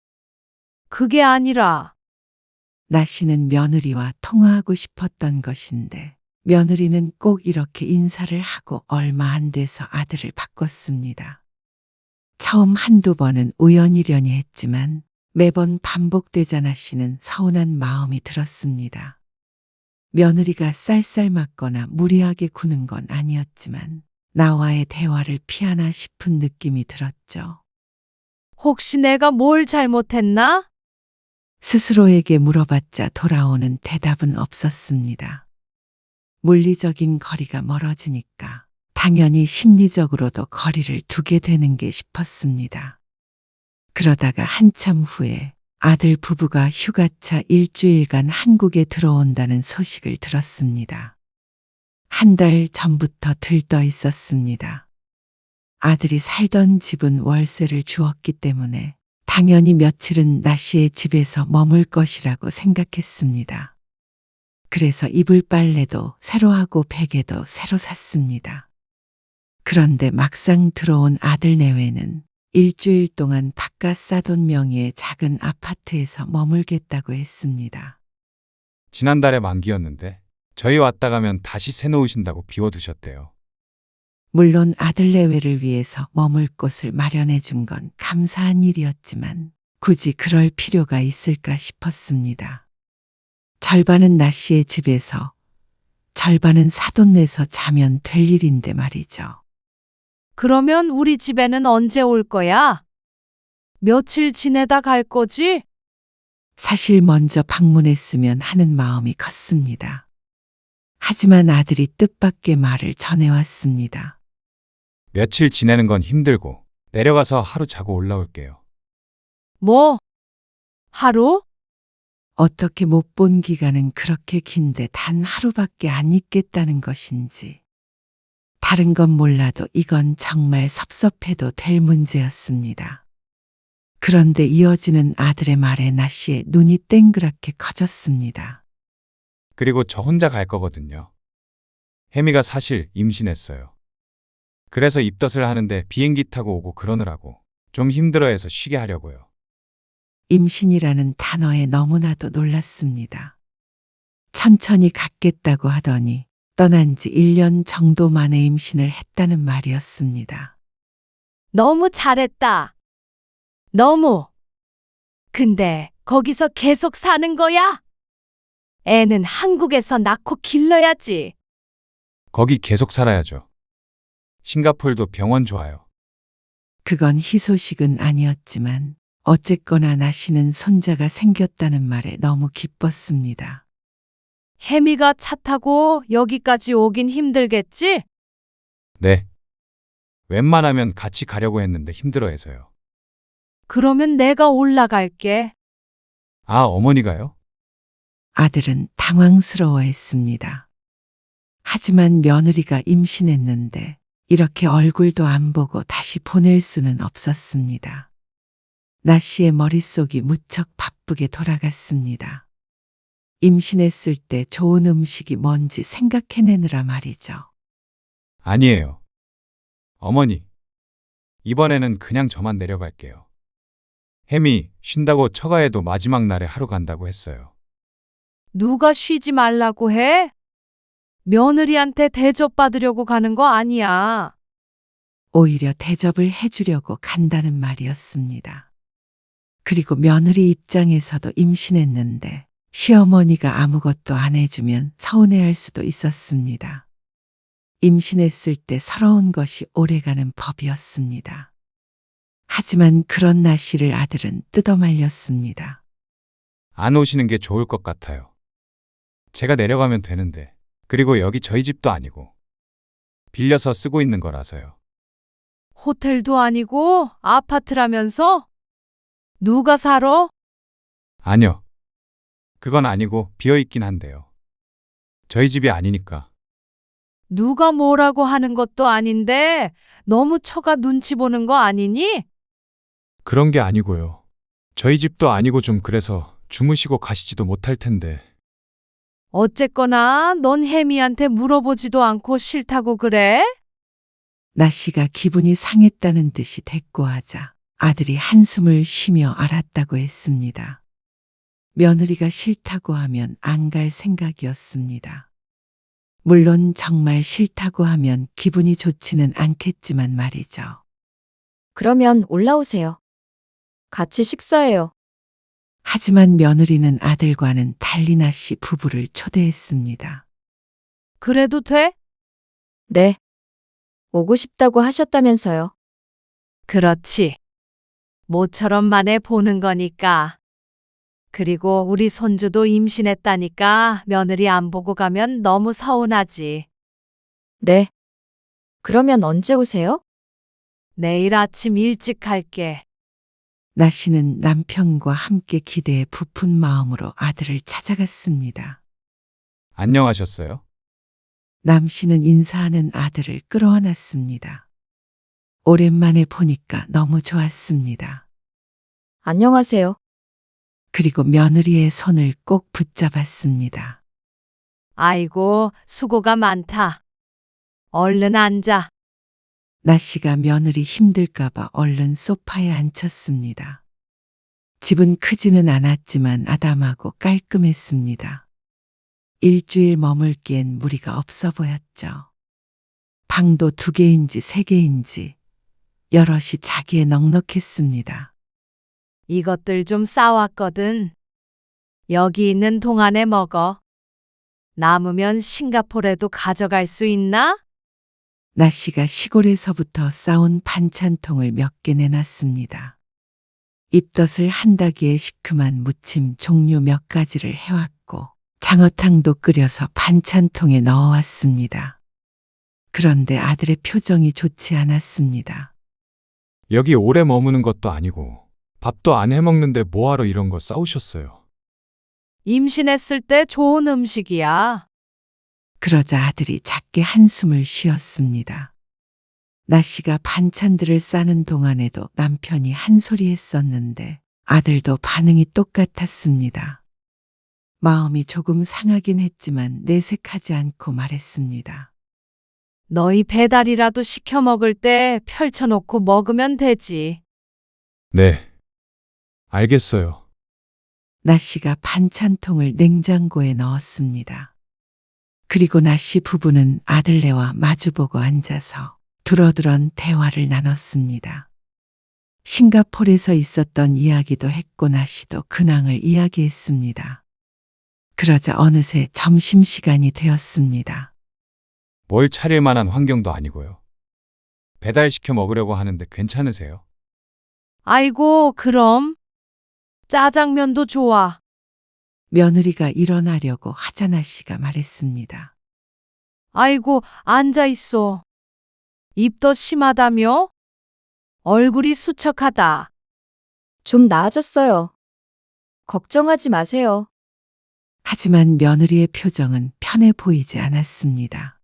그게 아니라 나 씨는 며느리와 통화하고 싶었던 것인데 며느리는 꼭 이렇게 인사를 하고 얼마 안 돼서 아들을 바꿨습니다. 처음 한두 번은 우연이려니 했지만 매번 반복되자 나 씨는 서운한 마음이 들었습니다. 며느리가 쌀쌀맞거나 무리하게 구는 건 아니었지만 나와의 대화를 피하나 싶은 느낌이 들었죠. 혹시 내가 뭘 잘못했나? 스스로에게 물어봤자 돌아오는 대답은 없었습니다. 물리적인 거리가 멀어지니까 당연히 심리적으로도 거리를 두게 되는 게 싶었습니다. 그러다가 한참 후에 아들 부부가 휴가차 일주일간 한국에 들어온다는 소식을 들었습니다. 한 달 전부터 들떠 있었습니다. 아들이 살던 집은 월세를 주었기 때문에 당연히 며칠은 나 씨의 집에서 머물 것이라고 생각했습니다. 그래서 이불 빨래도 새로 하고 베개도 새로 샀습니다. 그런데 막상 들어온 아들 내외는 일주일 동안 바깥 사돈 명의의 작은 아파트에서 머물겠다고 했습니다. 지난달에 만기였는데 저희 왔다 가면 다시 새 놓으신다고 비워두셨대요. 물론 아들 내외를 위해서 머물 곳을 마련해 준 건 감사한 일이었지만 굳이 그럴 필요가 있을까 싶었습니다. 절반은 나 씨의 집에서 절반은 사돈네서 자면 될 일인데 말이죠. 그러면 우리 집에는 언제 올 거야? 며칠 지내다 갈 거지? 사실 먼저 방문했으면 하는 마음이 컸습니다. 하지만 아들이 뜻밖의 말을 전해왔습니다. 며칠 지내는 건 힘들고 내려가서 하루 자고 올라올게요. 뭐? 하루? 어떻게 못 본 기간은 그렇게 긴데 단 하루밖에 안 있겠다는 것인지. 다른 건 몰라도 이건 정말 섭섭해도 될 문제였습니다. 그런데 이어지는 아들의 말에 나씨의 눈이 땡그랗게 커졌습니다. 그리고 저 혼자 갈 거거든요. 혜미가 사실 임신했어요. 그래서 입덧을 하는데 비행기 타고 오고 그러느라고 좀 힘들어해서 쉬게 하려고요. 임신이라는 단어에 너무나도 놀랐습니다. 천천히 갖겠다고 하더니 떠난 지 1년 정도 만에 임신을 했다는 말이었습니다. 너무 잘했다. 너무. 근데 거기서 계속 사는 거야? 애는 한국에서 낳고 길러야지. 거기 계속 살아야죠. 싱가폴도 병원 좋아요. 그건 희소식은 아니었지만 어쨌거나 나씨는 손자가 생겼다는 말에 너무 기뻤습니다. 혜미가 차 타고 여기까지 오긴 힘들겠지? 네. 웬만하면 같이 가려고 했는데 힘들어해서요. 그러면 내가 올라갈게. 아, 어머니가요? 아들은 당황스러워했습니다. 하지만 며느리가 임신했는데 이렇게 얼굴도 안 보고 다시 보낼 수는 없었습니다. 나씨의 머릿속이 무척 바쁘게 돌아갔습니다. 임신했을 때 좋은 음식이 뭔지 생각해내느라 말이죠. 아니에요. 어머니, 이번에는 그냥 저만 내려갈게요. 혜미 쉰다고 처가에도 마지막 날에 하루 간다고 했어요. 누가 쉬지 말라고 해? 며느리한테 대접받으려고 가는 거 아니야. 오히려 대접을 해주려고 간다는 말이었습니다. 그리고 며느리 입장에서도 임신했는데 시어머니가 아무것도 안 해주면 서운해할 수도 있었습니다. 임신했을 때 서러운 것이 오래가는 법이었습니다. 하지만 그런 나씨를 아들은 뜯어말렸습니다. 안 오시는 게 좋을 것 같아요. 제가 내려가면 되는데. 그리고 여기 저희 집도 아니고 빌려서 쓰고 있는 거라서요. 호텔도 아니고 아파트라면서? 누가 살아? 아니요. 그건 아니고 비어있긴 한데요. 저희 집이 아니니까. 누가 뭐라고 하는 것도 아닌데 너무 처가 눈치 보는 거 아니니? 그런 게 아니고요. 저희 집도 아니고 좀 그래서 주무시고 가시지도 못할 텐데. 어쨌거나 넌 혜미한테 물어보지도 않고 싫다고 그래? 나씨가 기분이 상했다는 듯이 대꾸하자 아들이 한숨을 쉬며 알았다고 했습니다. 며느리가 싫다고 하면 안 갈 생각이었습니다. 물론 정말 싫다고 하면 기분이 좋지는 않겠지만 말이죠. 그러면 올라오세요. 같이 식사해요. 하지만 며느리는 아들과는 달리 나씨 부부를 초대했습니다. 그래도 돼? 네. 오고 싶다고 하셨다면서요. 그렇지. 모처럼 만에 보는 거니까. 그리고 우리 손주도 임신했다니까 며느리 안 보고 가면 너무 서운하지. 네. 그러면 언제 오세요? 내일 아침 일찍 갈게. 나씨는 남편과 함께 기대에 부푼 마음으로 아들을 찾아갔습니다. 안녕하셨어요? 남씨는 인사하는 아들을 끌어안았습니다. 오랜만에 보니까 너무 좋았습니다. 안녕하세요. 그리고 며느리의 손을 꼭 붙잡았습니다. 아이고, 수고가 많다. 얼른 앉아. 나씨가 며느리 힘들까봐 얼른 소파에 앉혔습니다. 집은 크지는 않았지만 아담하고 깔끔했습니다. 일주일 머물기엔 무리가 없어 보였죠. 방도 2개인지 3개인지 여럿이 자기에 넉넉했습니다. 이것들 좀 싸왔거든. 여기 있는 동안에 먹어. 남으면 싱가포르에도 가져갈 수 있나? 나씨가 시골에서부터 싸온 반찬통을 몇 개 내놨습니다. 입덧을 한다기에 시큼한 무침 종류 몇 가지를 해왔고 장어탕도 끓여서 반찬통에 넣어왔습니다. 그런데 아들의 표정이 좋지 않았습니다. 여기 오래 머무는 것도 아니고 밥도 안 해먹는데 뭐하러 이런 거 싸우셨어요? 임신했을 때 좋은 음식이야. 그러자 아들이 작게 한숨을 쉬었습니다. 나씨가 반찬들을 싸는 동안에도 남편이 한 소리 했었는데 아들도 반응이 똑같았습니다. 마음이 조금 상하긴 했지만 내색하지 않고 말했습니다. 너희 배달이라도 시켜 먹을 때 펼쳐놓고 먹으면 되지. 네. 알겠어요. 나씨가 반찬통을 냉장고에 넣었습니다. 그리고 나씨 부부는 아들네와 마주보고 앉아서 두러두런 대화를 나눴습니다. 싱가포르에서 있었던 이야기도 했고 나씨도 근황을 이야기했습니다. 그러자 어느새 점심시간이 되었습니다. 뭘 차릴 만한 환경도 아니고요. 배달시켜 먹으려고 하는데 괜찮으세요? 아이고, 그럼. 짜장면도 좋아. 며느리가 일어나려고 하자나 씨가 말했습니다. 아이고, 앉아 있어. 입도 심하다며? 얼굴이 수척하다. 좀 나아졌어요. 걱정하지 마세요. 하지만 며느리의 표정은 편해 보이지 않았습니다.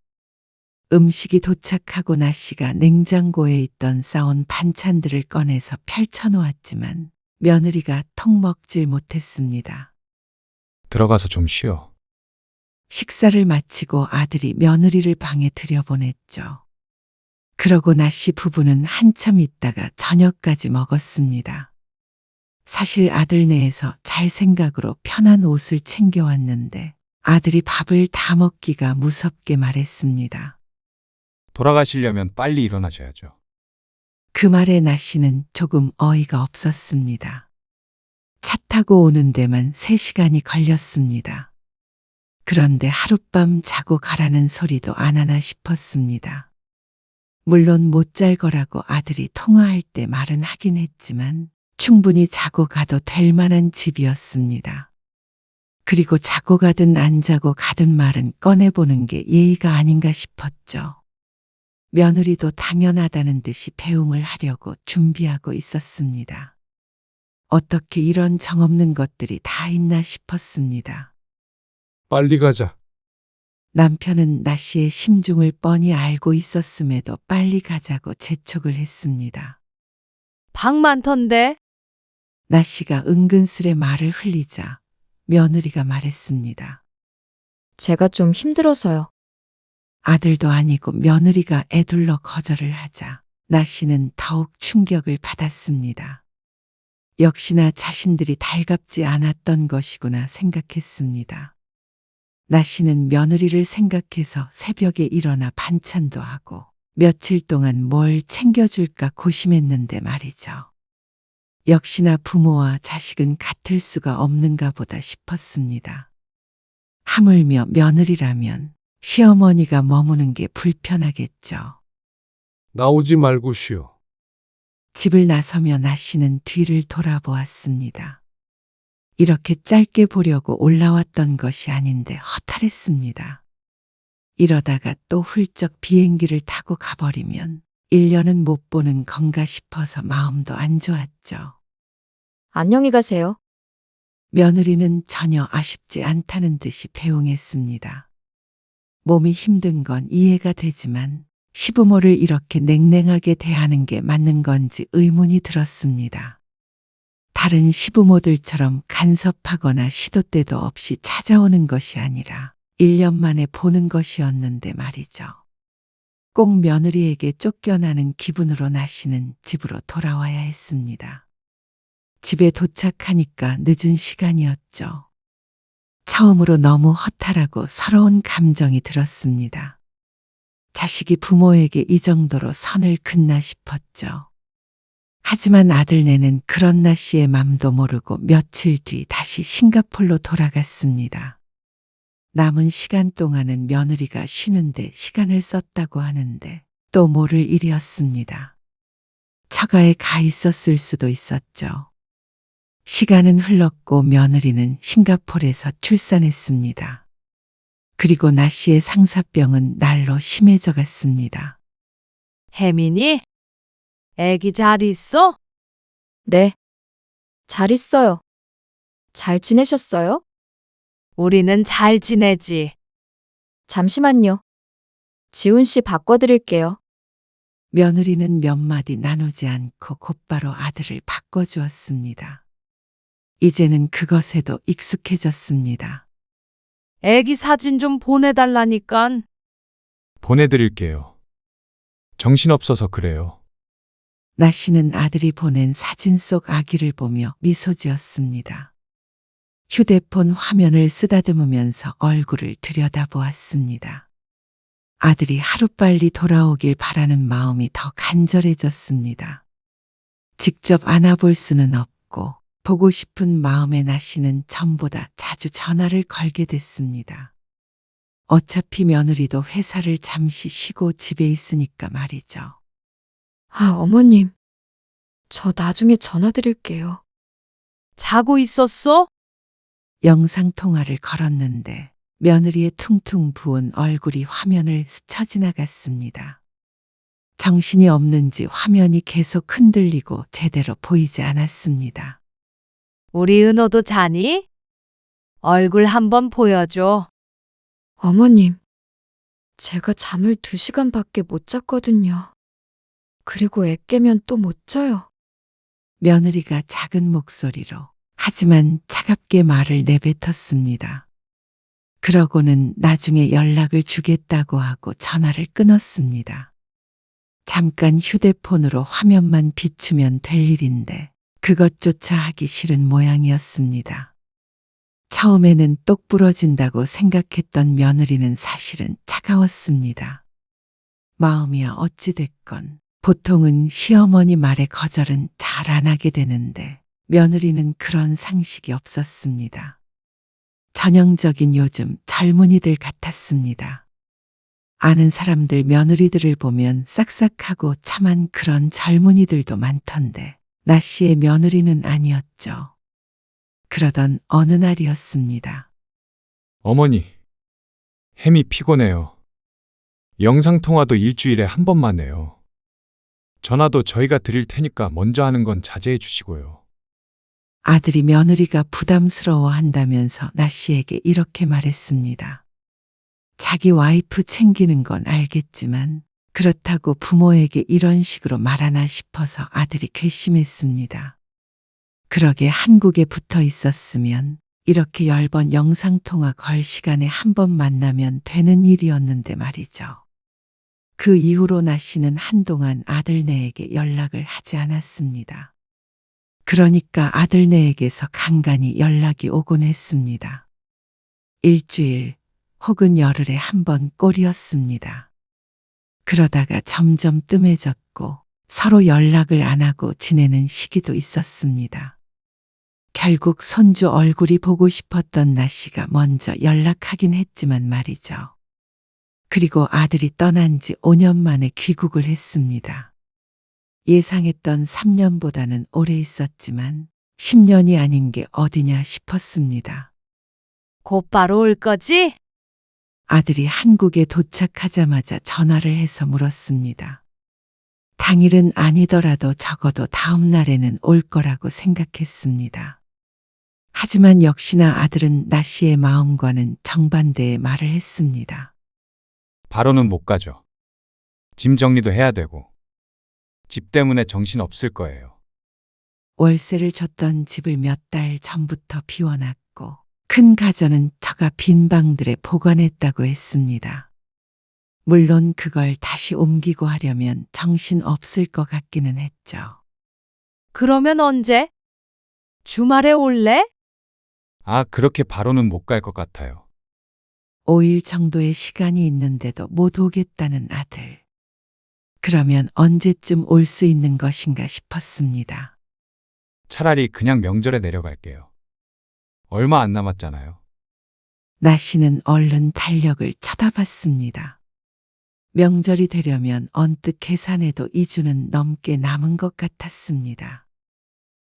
음식이 도착하고 나씨가 냉장고에 있던 싸온 반찬들을 꺼내서 펼쳐놓았지만 며느리가 통 먹질 못했습니다. 들어가서 좀 쉬어. 식사를 마치고 아들이 며느리를 방에 들여보냈죠. 그러고 나씨 부부는 한참 있다가 저녁까지 먹었습니다. 사실 아들네에서 잘 생각으로 편한 옷을 챙겨왔는데 아들이 밥을 다 먹기가 무섭게 말했습니다. 돌아가시려면 빨리 일어나셔야죠. 그 말에 나씨는 조금 어이가 없었습니다. 차 타고 오는 데만 3시간이 걸렸습니다. 그런데 하룻밤 자고 가라는 소리도 안 하나 싶었습니다. 물론 못 잘 거라고 아들이 통화할 때 말은 하긴 했지만 충분히 자고 가도 될 만한 집이었습니다. 그리고 자고 가든 안 자고 가든 말은 꺼내보는 게 예의가 아닌가 싶었죠. 며느리도 당연하다는 듯이 배웅을 하려고 준비하고 있었습니다. 어떻게 이런 정없는 것들이 다 있나 싶었습니다. 빨리 가자. 남편은 나씨의 심중을 뻔히 알고 있었음에도 빨리 가자고 재촉을 했습니다. 방 많던데? 나씨가 은근슬에 말을 흘리자 며느리가 말했습니다. 제가 좀 힘들어서요. 아들도 아니고 며느리가 애둘러 거절을 하자 나씨는 더욱 충격을 받았습니다. 역시나 자신들이 달갑지 않았던 것이구나 생각했습니다. 나씨는 며느리를 생각해서 새벽에 일어나 반찬도 하고 며칠 동안 뭘 챙겨줄까 고심했는데 말이죠. 역시나 부모와 자식은 같을 수가 없는가 보다 싶었습니다. 하물며 며느리라면 시어머니가 머무는 게 불편하겠죠. 나오지 말고 쉬어. 집을 나서며 나씨는 뒤를 돌아보았습니다. 이렇게 짧게 보려고 올라왔던 것이 아닌데 허탈했습니다. 이러다가 또 훌쩍 비행기를 타고 가버리면 1년은 못 보는 건가 싶어서 마음도 안 좋았죠. 안녕히 가세요. 며느리는 전혀 아쉽지 않다는 듯이 배웅했습니다. 몸이 힘든 건 이해가 되지만 시부모를 이렇게 냉랭하게 대하는 게 맞는 건지 의문이 들었습니다. 다른 시부모들처럼 간섭하거나 시도 때도 없이 찾아오는 것이 아니라 1년 만에 보는 것이었는데 말이죠. 꼭 며느리에게 쫓겨나는 기분으로 나씨는 집으로 돌아와야 했습니다. 집에 도착하니까 늦은 시간이었죠. 처음으로 너무 허탈하고 서러운 감정이 들었습니다. 자식이 부모에게 이 정도로 선을 긋나 싶었죠. 하지만 아들네는 그런 나씨의 맘도 모르고 며칠 뒤 다시 싱가폴로 돌아갔습니다. 남은 시간 동안은 며느리가 쉬는데 시간을 썼다고 하는데 또 모를 일이었습니다. 처가에 가 있었을 수도 있었죠. 시간은 흘렀고 며느리는 싱가포르에서 출산했습니다. 그리고 나 씨의 상사병은 날로 심해져 갔습니다. 혜민이? 애기 잘 있어? 네. 잘 있어요. 잘 지내셨어요? 우리는 잘 지내지. 잠시만요. 지훈 씨 바꿔드릴게요. 며느리는 몇 마디 나누지 않고 곧바로 아들을 바꿔주었습니다. 이제는 그것에도 익숙해졌습니다. 애기 사진 좀 보내달라니깐. 보내드릴게요. 정신없어서 그래요. 나 씨는 아들이 보낸 사진 속 아기를 보며 미소 지었습니다. 휴대폰 화면을 쓰다듬으면서 얼굴을 들여다보았습니다. 아들이 하루빨리 돌아오길 바라는 마음이 더 간절해졌습니다. 직접 안아볼 수는 없고 보고 싶은 마음의 나 씨는 전보다 자주 전화를 걸게 됐습니다. 어차피 며느리도 회사를 잠시 쉬고 집에 있으니까 말이죠. 아, 어머님. 저 나중에 전화 드릴게요. 자고 있었어? 영상통화를 걸었는데 며느리의 퉁퉁 부은 얼굴이 화면을 스쳐 지나갔습니다. 정신이 없는지 화면이 계속 흔들리고 제대로 보이지 않았습니다. 우리 은호도 자니? 얼굴 한번 보여줘. 어머님. 제가 잠을 2시간밖에 못 잤거든요. 그리고 애 깨면 또 못 자요. 며느리가 작은 목소리로 하지만 차갑게 말을 내뱉었습니다. 그러고는 나중에 연락을 주겠다고 하고 전화를 끊었습니다. 잠깐 휴대폰으로 화면만 비추면 될 일인데 그것조차 하기 싫은 모양이었습니다. 처음에는 똑 부러진다고 생각했던 며느리는 사실은 차가웠습니다. 마음이야 어찌됐건 보통은 시어머니 말에 거절은 잘 안 하게 되는데 며느리는 그런 상식이 없었습니다. 전형적인 요즘 젊은이들 같았습니다. 아는 사람들 며느리들을 보면 싹싹하고 참한 그런 젊은이들도 많던데 나 씨의 며느리는 아니었죠. 그러던 어느 날이었습니다. 어머니, 햄이 피곤해요. 영상통화도 일주일에 한 번만 해요. 전화도 저희가 드릴 테니까 먼저 하는 건 자제해 주시고요. 아들이 며느리가 부담스러워한다면서 나 씨에게 이렇게 말했습니다. 자기 와이프 챙기는 건 알겠지만 그렇다고 부모에게 이런 식으로 말하나 싶어서 아들이 괘씸했습니다. 그러게 한국에 붙어 있었으면 이렇게 10번 영상통화 걸 시간에 한 번 만나면 되는 일이었는데 말이죠. 그 이후로 나 씨는 한동안 아들네에게 연락을 하지 않았습니다. 그러니까 아들네에게서 간간히 연락이 오곤 했습니다. 일주일 혹은 열흘에 한 번 꼴이었습니다. 그러다가 점점 뜸해졌고 서로 연락을 안 하고 지내는 시기도 있었습니다. 결국 손주 얼굴이 보고 싶었던 나 씨가 먼저 연락하긴 했지만 말이죠. 그리고 아들이 떠난 지 5년 만에 귀국을 했습니다. 예상했던 3년보다는 오래 있었지만 10년이 아닌 게 어디냐 싶었습니다. 곧바로 올 거지? 아들이 한국에 도착하자마자 전화를 해서 물었습니다. 당일은 아니더라도 적어도 다음 날에는 올 거라고 생각했습니다. 하지만 역시나 아들은 나 씨의 마음과는 정반대의 말을 했습니다. 바로는 못 가죠. 짐 정리도 해야 되고. 집 때문에 정신 없을 거예요. 월세를 줬던 집을 몇 달 전부터 비워놨고 큰 가전은 처가 빈 방들에 보관했다고 했습니다. 물론 그걸 다시 옮기고 하려면 정신 없을 것 같기는 했죠. 그러면 언제? 주말에 올래? 아, 그렇게 바로는 못 갈 것 같아요. 5일 정도의 시간이 있는데도 못 오겠다는 아들. 그러면 언제쯤 올 수 있는 것인가 싶었습니다. 차라리 그냥 명절에 내려갈게요. 얼마 안 남았잖아요. 나 씨는 얼른 달력을 쳐다봤습니다. 명절이 되려면 언뜻 계산해도 2주는 넘게 남은 것 같았습니다.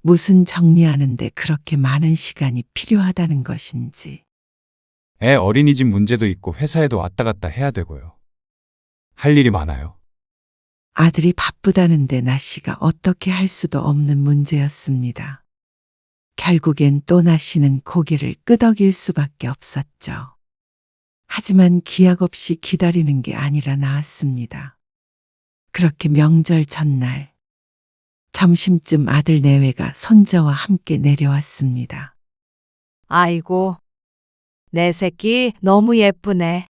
무슨 정리하는데 그렇게 많은 시간이 필요하다는 것인지. 애 어린이집 문제도 있고 회사에도 왔다 갔다 해야 되고요. 할 일이 많아요. 아들이 바쁘다는데 나씨가 어떻게 할 수도 없는 문제였습니다. 결국엔 또 나씨는 고개를 끄덕일 수밖에 없었죠. 하지만 기약 없이 기다리는 게 아니라 나았습니다. 그렇게 명절 전날 점심쯤 아들 내외가 손자와 함께 내려왔습니다. 아이고, 내 새끼 너무 예쁘네.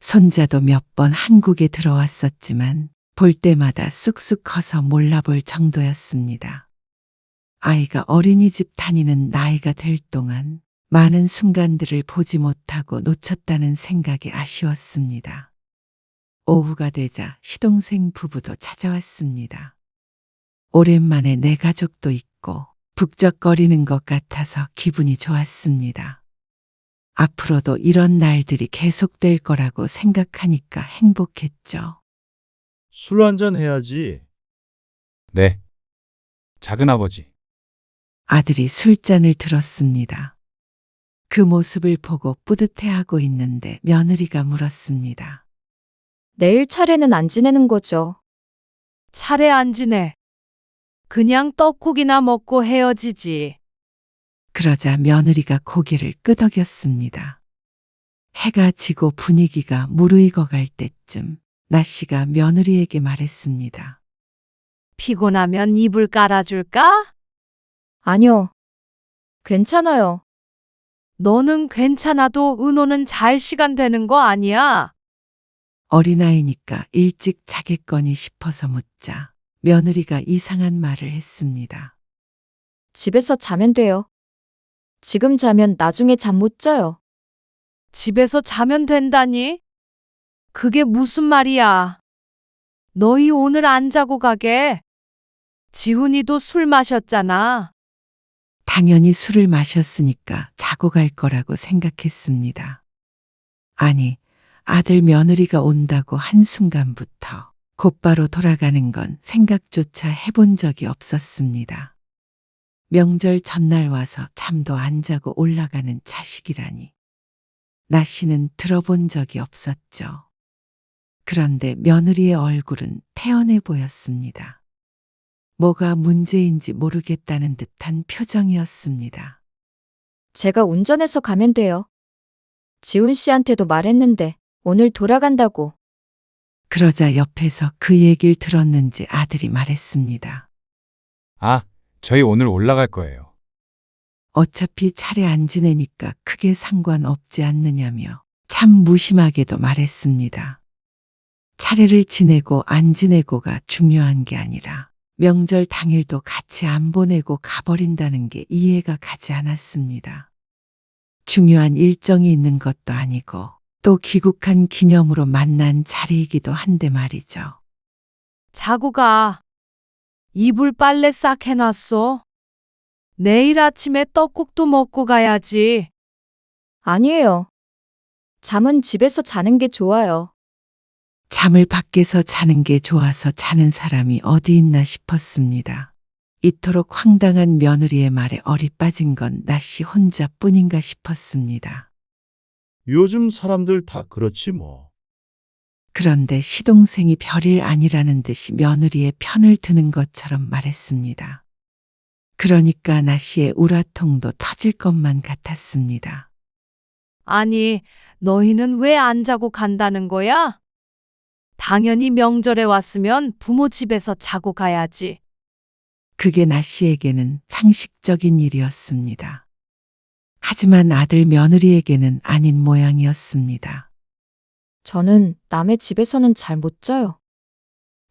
손자도 몇 번 한국에 들어왔었지만 볼 때마다 쑥쑥 커서 몰라볼 정도였습니다. 아이가 어린이집 다니는 나이가 될 동안 많은 순간들을 보지 못하고 놓쳤다는 생각이 아쉬웠습니다. 오후가 되자 시동생 부부도 찾아왔습니다. 오랜만에 내 가족도 있고 북적거리는 것 같아서 기분이 좋았습니다. 앞으로도 이런 날들이 계속될 거라고 생각하니까 행복했죠. 술 한잔 해야지. 네. 작은아버지. 아들이 술잔을 들었습니다. 그 모습을 보고 뿌듯해하고 있는데 며느리가 물었습니다. 내일 차례는 안 지내는 거죠? 차례 안 지내. 그냥 떡국이나 먹고 헤어지지. 그러자 며느리가 고개를 끄덕였습니다. 해가 지고 분위기가 무르익어 갈 때쯤 나씨가 며느리에게 말했습니다. 피곤하면 이불 깔아줄까? 아니요. 괜찮아요. 너는 괜찮아도 은호는 잘 시간 되는 거 아니야? 어린아이니까 일찍 자겠거니 싶어서 묻자 며느리가 이상한 말을 했습니다. 집에서 자면 돼요. 지금 자면 나중에 잠 못 자요. 집에서 자면 된다니? 그게 무슨 말이야? 너희 오늘 안 자고 가게? 지훈이도 술 마셨잖아. 당연히 술을 마셨으니까 자고 갈 거라고 생각했습니다. 아니, 아들 며느리가 온다고 한순간부터 곧바로 돌아가는 건 생각조차 해본 적이 없었습니다. 명절 전날 와서 잠도 안 자고 올라가는 자식이라니. 나씨는 들어본 적이 없었죠. 그런데 며느리의 얼굴은 태연해 보였습니다. 뭐가 문제인지 모르겠다는 듯한 표정이었습니다. 제가 운전해서 가면 돼요. 지훈 씨한테도 말했는데 오늘 돌아간다고. 그러자 옆에서 그 얘기를 들었는지 아들이 말했습니다. 아, 저희 오늘 올라갈 거예요. 어차피 차례 안 지내니까 크게 상관없지 않느냐며 참 무심하게도 말했습니다. 차례를 지내고 안 지내고가 중요한 게 아니라 명절 당일도 같이 안 보내고 가버린다는 게 이해가 가지 않았습니다. 중요한 일정이 있는 것도 아니고 또 귀국한 기념으로 만난 자리이기도 한데 말이죠. 자고 가. 이불 빨래 싹 해놨어. 내일 아침에 떡국도 먹고 가야지. 아니에요. 잠은 집에서 자는 게 좋아요. 잠을 밖에서 자는 게 좋아서 자는 사람이 어디 있나 싶었습니다. 이토록 황당한 며느리의 말에 얼이 빠진 건 나씨 혼자뿐인가 싶었습니다. 요즘 사람들 다 그렇지 뭐. 그런데 시동생이 별일 아니라는 듯이 며느리의 편을 드는 것처럼 말했습니다. 그러니까 나씨의 우라통도 터질 것만 같았습니다. 아니, 너희는 왜 안 자고 간다는 거야? 당연히 명절에 왔으면 부모 집에서 자고 가야지. 그게 나씨에게는 상식적인 일이었습니다. 하지만 아들 며느리에게는 아닌 모양이었습니다. 저는 남의 집에서는 잘 못 자요.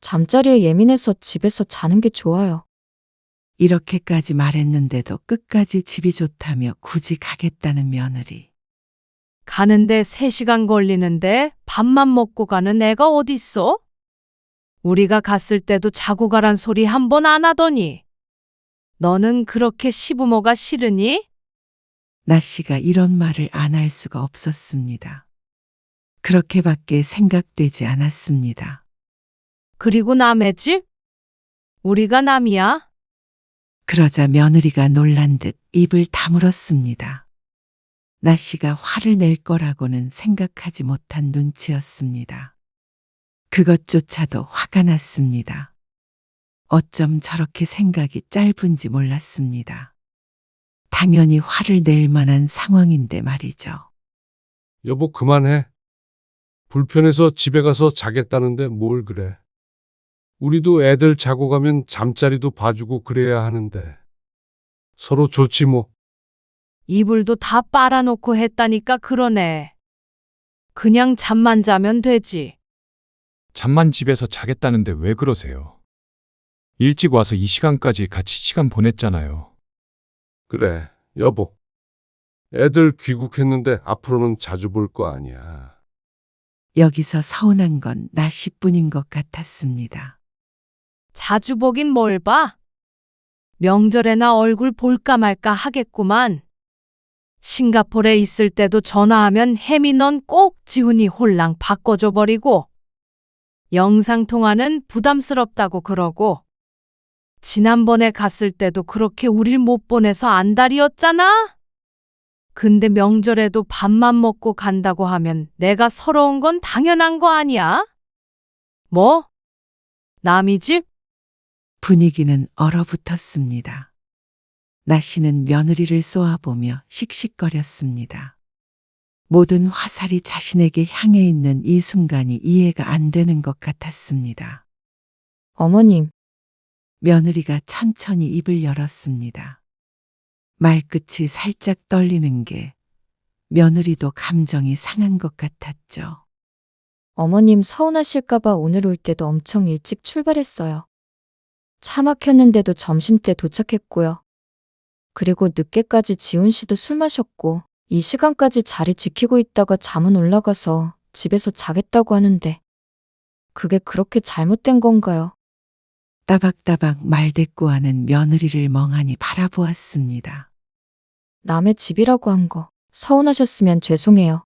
잠자리에 예민해서 집에서 자는 게 좋아요. 이렇게까지 말했는데도 끝까지 집이 좋다며 굳이 가겠다는 며느리. 가는데 3시간 걸리는데 밥만 먹고 가는 애가 어딨어? 우리가 갔을 때도 자고 가란 소리 한 번 안 하더니. 너는 그렇게 시부모가 싫으니? 나씨가 이런 말을 안 할 수가 없었습니다. 그렇게밖에 생각되지 않았습니다. 그리고 남의 집? 우리가 남이야? 그러자 며느리가 놀란 듯 입을 다물었습니다. 나 씨가 화를 낼 거라고는 생각하지 못한 눈치였습니다. 그것조차도 화가 났습니다. 어쩜 저렇게 생각이 짧은지 몰랐습니다. 당연히 화를 낼 만한 상황인데 말이죠. 여보, 그만해. 불편해서 집에 가서 자겠다는데 뭘 그래. 우리도 애들 자고 가면 잠자리도 봐주고 그래야 하는데. 서로 좋지 뭐. 이불도 다 빨아놓고 했다니까 그러네. 그냥 잠만 자면 되지. 잠만 집에서 자겠다는데 왜 그러세요? 일찍 와서 이 시간까지 같이 시간 보냈잖아요. 그래, 여보. 애들 귀국했는데 앞으로는 자주 볼 거 아니야. 여기서 서운한 건 나 씨뿐인 것 같았습니다. 자주 보긴 뭘 봐. 명절에나 얼굴 볼까 말까 하겠구만. 싱가포르에 있을 때도 전화하면 혜미 넌 꼭 지훈이 홀랑 바꿔줘 버리고 영상통화는 부담스럽다고 그러고 지난번에 갔을 때도 그렇게 우릴 못 보내서 안달이었잖아. 근데 명절에도 밥만 먹고 간다고 하면 내가 서러운 건 당연한 거 아니야? 뭐? 남이 집? 분위기는 얼어붙었습니다. 나 씨는 며느리를 쏘아보며 씩씩거렸습니다. 모든 화살이 자신에게 향해 있는 이 순간이 이해가 안 되는 것 같았습니다. 어머님, 며느리가 천천히 입을 열었습니다. 말끝이 살짝 떨리는 게 며느리도 감정이 상한 것 같았죠. 어머님 서운하실까봐 오늘 올 때도 엄청 일찍 출발했어요. 차 막혔는데도 점심때 도착했고요. 그리고 늦게까지 지훈 씨도 술 마셨고 이 시간까지 자리 지키고 있다가 잠은 올라가서 집에서 자겠다고 하는데 그게 그렇게 잘못된 건가요? 따박따박 말대꾸하는 며느리를 멍하니 바라보았습니다. 남의 집이라고 한 거 서운하셨으면 죄송해요.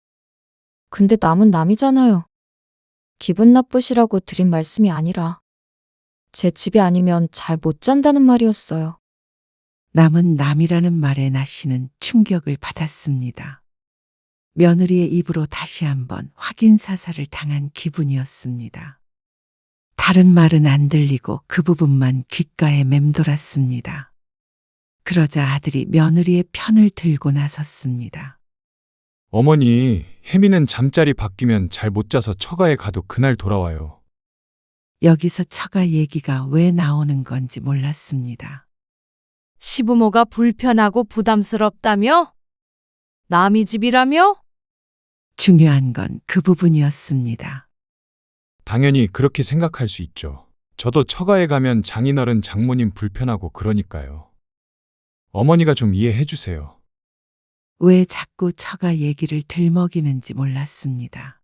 근데 남은 남이잖아요. 기분 나쁘시라고 드린 말씀이 아니라 제 집이 아니면 잘 못 잔다는 말이었어요. 남은 남이라는 말에 나 씨는 충격을 받았습니다. 며느리의 입으로 다시 한번 확인 사살을 당한 기분이었습니다. 다른 말은 안 들리고 그 부분만 귓가에 맴돌았습니다. 그러자 아들이 며느리의 편을 들고 나섰습니다. 어머니, 혜미는 잠자리 바뀌면 잘 못 자서 처가에 가도 그날 돌아와요. 여기서 처가 얘기가 왜 나오는 건지 몰랐습니다. 시부모가 불편하고 부담스럽다며? 남이 집이라며? 중요한 건 그 부분이었습니다. 당연히 그렇게 생각할 수 있죠. 저도 처가에 가면 장인어른 장모님 불편하고 그러니까요. 어머니가 좀 이해해 주세요. 왜 자꾸 처가 얘기를 들먹이는지 몰랐습니다.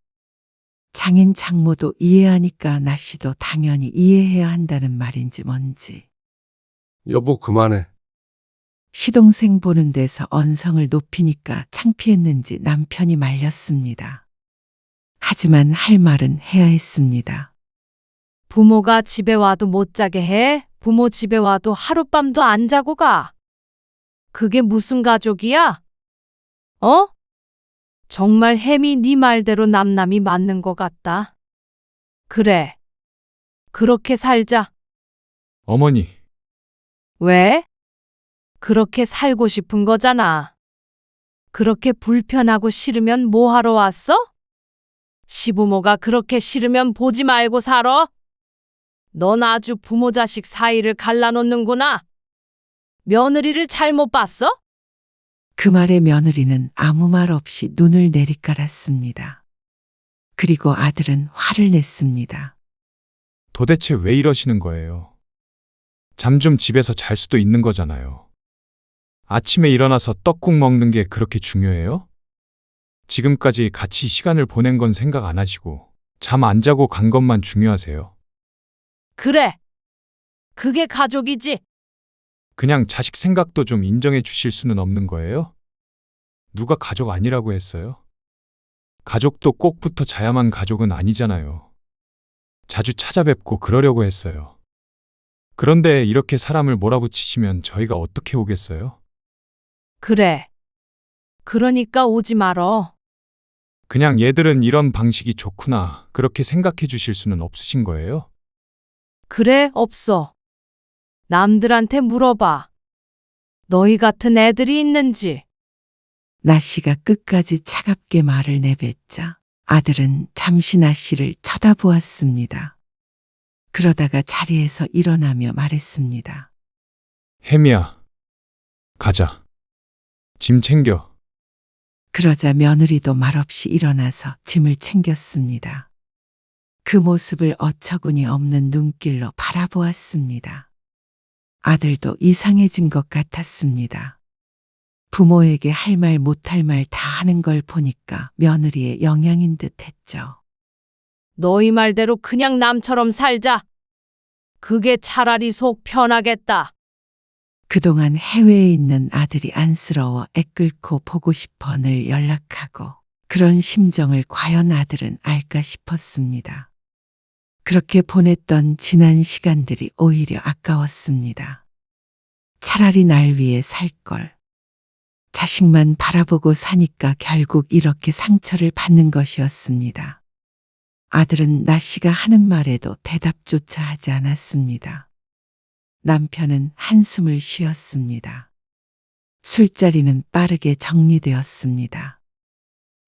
장인 장모도 이해하니까 나 씨도 당연히 이해해야 한다는 말인지 뭔지. 여보, 그만해. 시동생 보는 데서 언성을 높이니까 창피했는지 남편이 말렸습니다. 하지만 할 말은 해야 했습니다. 부모가 집에 와도 못 자게 해? 부모 집에 와도 하룻밤도 안 자고 가? 그게 무슨 가족이야? 어? 정말 혜미 네 말대로 남남이 맞는 것 같다. 그래. 그렇게 살자. 어머니, 왜? 그렇게 살고 싶은 거잖아. 그렇게 불편하고 싫으면 뭐 하러 왔어? 시부모가 그렇게 싫으면 보지 말고 살아. 넌 아주 부모 자식 사이를 갈라놓는구나. 며느리를 잘못 봤어? 그 말에 며느리는 아무 말 없이 눈을 내리깔았습니다. 그리고 아들은 화를 냈습니다. 도대체 왜 이러시는 거예요? 잠 좀 집에서 잘 수도 있는 거잖아요. 아침에 일어나서 떡국 먹는 게 그렇게 중요해요? 지금까지 같이 시간을 보낸 건 생각 안 하시고 잠 안 자고 간 것만 중요하세요. 그래. 그게 가족이지. 그냥 자식 생각도 좀 인정해 주실 수는 없는 거예요? 누가 가족 아니라고 했어요? 가족도 꼭 붙어 자야만 가족은 아니잖아요. 자주 찾아뵙고 그러려고 했어요. 그런데 이렇게 사람을 몰아붙이시면 저희가 어떻게 오겠어요? 그래. 그러니까 오지 말어. 그냥 얘들은 이런 방식이 좋구나. 그렇게 생각해 주실 수는 없으신 거예요? 그래, 없어. 남들한테 물어봐. 너희 같은 애들이 있는지. 나씨가 끝까지 차갑게 말을 내뱉자 아들은 잠시 나씨를 쳐다보았습니다. 그러다가 자리에서 일어나며 말했습니다. 혜미야, 가자. 짐 챙겨. 그러자 며느리도 말없이 일어나서 짐을 챙겼습니다. 그 모습을 어처구니 없는 눈길로 바라보았습니다. 아들도 이상해진 것 같았습니다. 부모에게 할 말 못할 말 다 하는 걸 보니까 며느리의 영향인 듯 했죠. 너희 말대로 그냥 남처럼 살자. 그게 차라리 속 편하겠다. 그동안 해외에 있는 아들이 안쓰러워 애끓고 보고 싶어 늘 연락하고 그런 심정을 과연 아들은 알까 싶었습니다. 그렇게 보냈던 지난 시간들이 오히려 아까웠습니다. 차라리 날 위해 살 걸. 자식만 바라보고 사니까 결국 이렇게 상처를 받는 것이었습니다. 아들은 나씨가 하는 말에도 대답조차 하지 않았습니다. 남편은 한숨을 쉬었습니다. 술자리는 빠르게 정리되었습니다.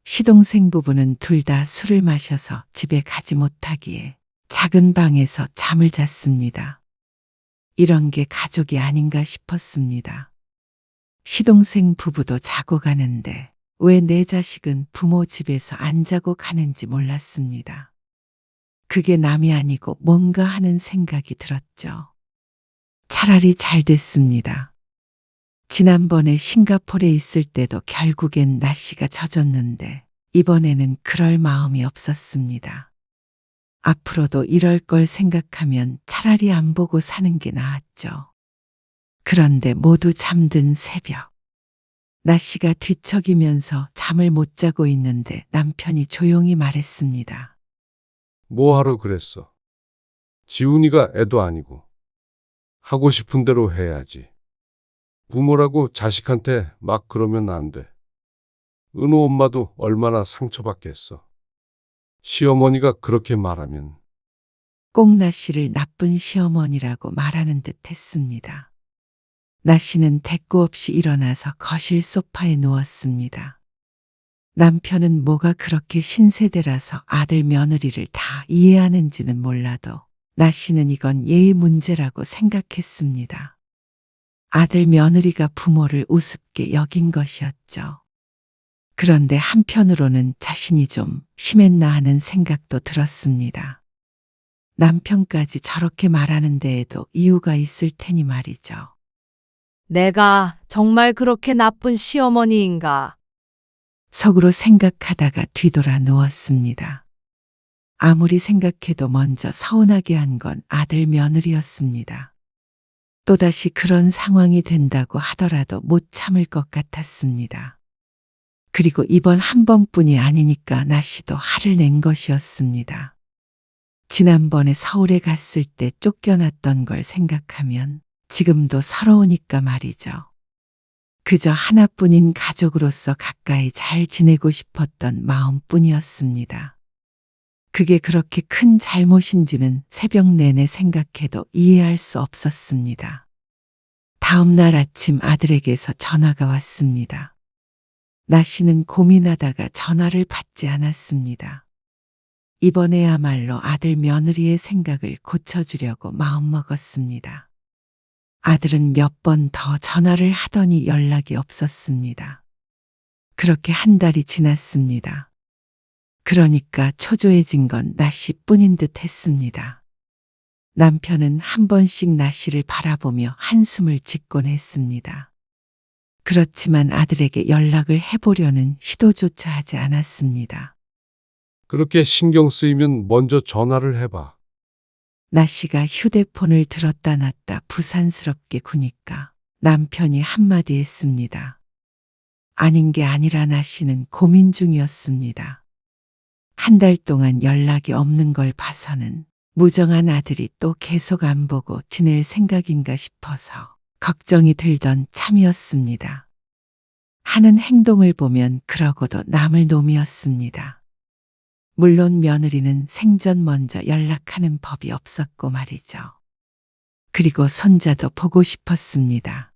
시동생 부부는 둘 다 술을 마셔서 집에 가지 못하기에 작은 방에서 잠을 잤습니다. 이런 게 가족이 아닌가 싶었습니다. 시동생 부부도 자고 가는데 왜 내 자식은 부모 집에서 안 자고 가는지 몰랐습니다. 그게 남이 아니고 뭔가 하는 생각이 들었죠. 차라리 잘 됐습니다. 지난번에 싱가포르에 있을 때도 결국엔 나씨가 젖었는데 이번에는 그럴 마음이 없었습니다. 앞으로도 이럴 걸 생각하면 차라리 안 보고 사는 게 나았죠. 그런데 모두 잠든 새벽. 나씨가 뒤척이면서 잠을 못 자고 있는데 남편이 조용히 말했습니다. 뭐하러 그랬어? 지훈이가 애도 아니고. 하고 싶은 대로 해야지. 부모라고 자식한테 막 그러면 안 돼. 은호 엄마도 얼마나 상처받겠어. 시어머니가 그렇게 말하면. 꼭 나씨를 나쁜 시어머니라고 말하는 듯 했습니다. 나씨는 대꾸 없이 일어나서 거실 소파에 누웠습니다. 남편은 뭐가 그렇게 신세대라서 아들 며느리를 다 이해하는지는 몰라도 나씨는 이건 예의 문제라고 생각했습니다. 아들 며느리가 부모를 우습게 여긴 것이었죠. 그런데 한편으로는 자신이 좀 심했나 하는 생각도 들었습니다. 남편까지 저렇게 말하는 데에도 이유가 있을 테니 말이죠. 내가 정말 그렇게 나쁜 시어머니인가? 속으로 생각하다가 뒤돌아 누웠습니다. 아무리 생각해도 먼저 서운하게 한 건 아들 며느리였습니다. 또다시 그런 상황이 된다고 하더라도 못 참을 것 같았습니다. 그리고 이번 한 번뿐이 아니니까 나씨도 화를 낸 것이었습니다. 지난번에 서울에 갔을 때 쫓겨났던 걸 생각하면 지금도 서러우니까 말이죠. 그저 하나뿐인 가족으로서 가까이 잘 지내고 싶었던 마음뿐이었습니다. 그게 그렇게 큰 잘못인지는 새벽 내내 생각해도 이해할 수 없었습니다. 다음 날 아침 아들에게서 전화가 왔습니다. 나씨는 고민하다가 전화를 받지 않았습니다. 이번에야말로 아들 며느리의 생각을 고쳐주려고 마음먹었습니다. 아들은 몇 번 더 전화를 하더니 연락이 없었습니다. 그렇게 한 달이 지났습니다. 그러니까 초조해진 건 나씨뿐인 듯 했습니다. 남편은 한 번씩 나씨를 바라보며 한숨을 짓곤 했습니다. 그렇지만 아들에게 연락을 해보려는 시도조차 하지 않았습니다. 그렇게 신경 쓰이면 먼저 전화를 해봐. 나씨가 휴대폰을 들었다 놨다 부산스럽게 구니까 남편이 한마디 했습니다. 아닌 게 아니라 나씨는 고민 중이었습니다. 한 달 동안 연락이 없는 걸 봐서는 무정한 아들이 또 계속 안 보고 지낼 생각인가 싶어서 걱정이 들던 참이었습니다. 하는 행동을 보면 그러고도 남을 놈이었습니다. 물론 며느리는 생전 먼저 연락하는 법이 없었고 말이죠. 그리고 손자도 보고 싶었습니다.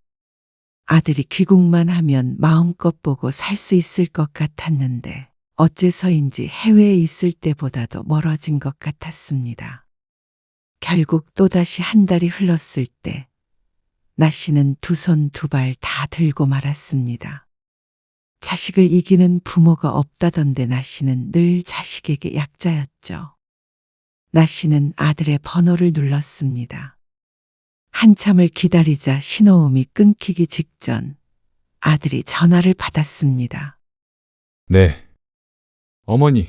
아들이 귀국만 하면 마음껏 보고 살 수 있을 것 같았는데 어째서인지 해외에 있을 때보다도 멀어진 것 같았습니다. 결국 또다시 한 달이 흘렀을 때 나 씨는 두 손 두 발 다 들고 말았습니다. 자식을 이기는 부모가 없다던데 나 씨는 늘 자식에게 약자였죠. 나 씨는 아들의 번호를 눌렀습니다. 한참을 기다리자 신호음이 끊기기 직전 아들이 전화를 받았습니다. 네. 어머니,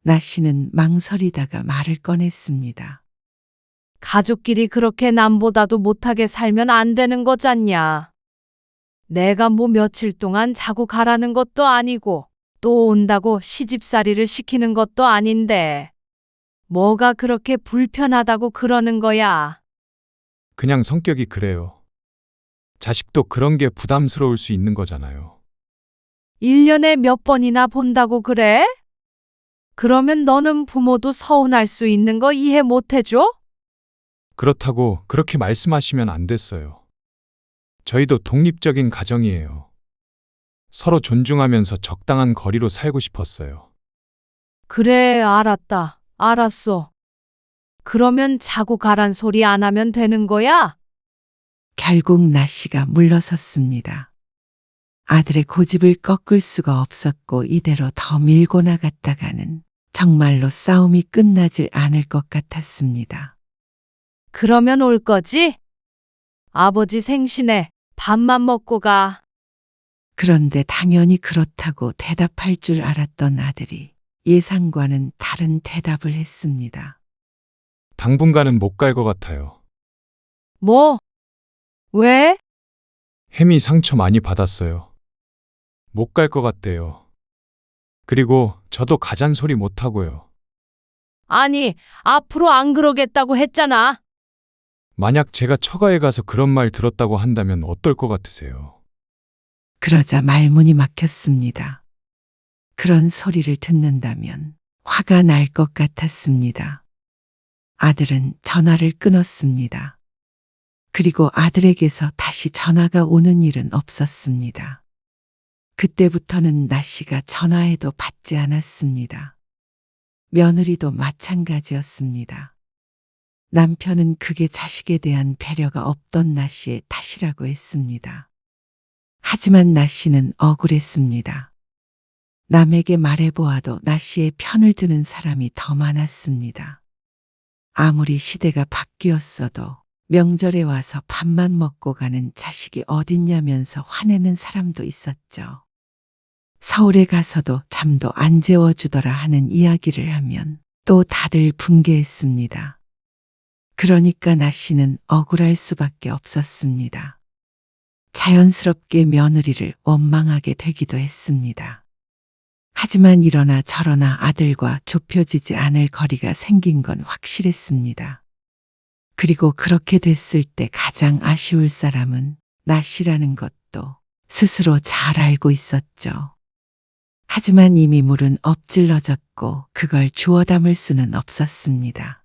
나 씨는 망설이다가 말을 꺼냈습니다. 가족끼리 그렇게 남보다도 못하게 살면 안 되는 거잖냐. 내가 뭐 며칠 동안 자고 가라는 것도 아니고 또 온다고 시집살이를 시키는 것도 아닌데 뭐가 그렇게 불편하다고 그러는 거야. 그냥 성격이 그래요. 자식도 그런 게 부담스러울 수 있는 거잖아요. 1년에 몇 번이나 본다고 그래? 그러면 너는 부모도 서운할 수 있는 거 이해 못 해줘? 그렇다고 그렇게 말씀하시면 안 됐어요. 저희도 독립적인 가정이에요. 서로 존중하면서 적당한 거리로 살고 싶었어요. 그래, 알았다. 알았어. 그러면 자고 가란 소리 안 하면 되는 거야? 결국 나 씨가 물러섰습니다. 아들의 고집을 꺾을 수가 없었고 이대로 더 밀고 나갔다가는 정말로 싸움이 끝나질 않을 것 같았습니다. 그러면 올 거지? 아버지 생신에 밥만 먹고 가. 그런데 당연히 그렇다고 대답할 줄 알았던 아들이 예상과는 다른 대답을 했습니다. 당분간은 못 갈 것 같아요. 뭐? 왜? 햄이 상처 많이 받았어요. 못 갈 것 같대요. 그리고 저도 가잔소리 못 하고요. 아니, 앞으로 안 그러겠다고 했잖아. 만약 제가 처가에 가서 그런 말 들었다고 한다면 어떨 것 같으세요? 그러자 말문이 막혔습니다. 그런 소리를 듣는다면 화가 날 것 같았습니다. 아들은 전화를 끊었습니다. 그리고 아들에게서 다시 전화가 오는 일은 없었습니다. 그때부터는 나 씨가 전화해도 받지 않았습니다. 며느리도 마찬가지였습니다. 남편은 그게 자식에 대한 배려가 없던 나 씨의 탓이라고 했습니다. 하지만 나 씨는 억울했습니다. 남에게 말해보아도 나 씨의 편을 드는 사람이 더 많았습니다. 아무리 시대가 바뀌었어도 명절에 와서 밥만 먹고 가는 자식이 어딨냐면서 화내는 사람도 있었죠. 서울에 가서도 잠도 안 재워주더라 하는 이야기를 하면 또 다들 붕괴했습니다. 그러니까 나 씨는 억울할 수밖에 없었습니다. 자연스럽게 며느리를 원망하게 되기도 했습니다. 하지만 이러나 저러나 아들과 좁혀지지 않을 거리가 생긴 건 확실했습니다. 그리고 그렇게 됐을 때 가장 아쉬울 사람은 나 씨라는 것도 스스로 잘 알고 있었죠. 하지만 이미 물은 엎질러졌고 그걸 주워 담을 수는 없었습니다.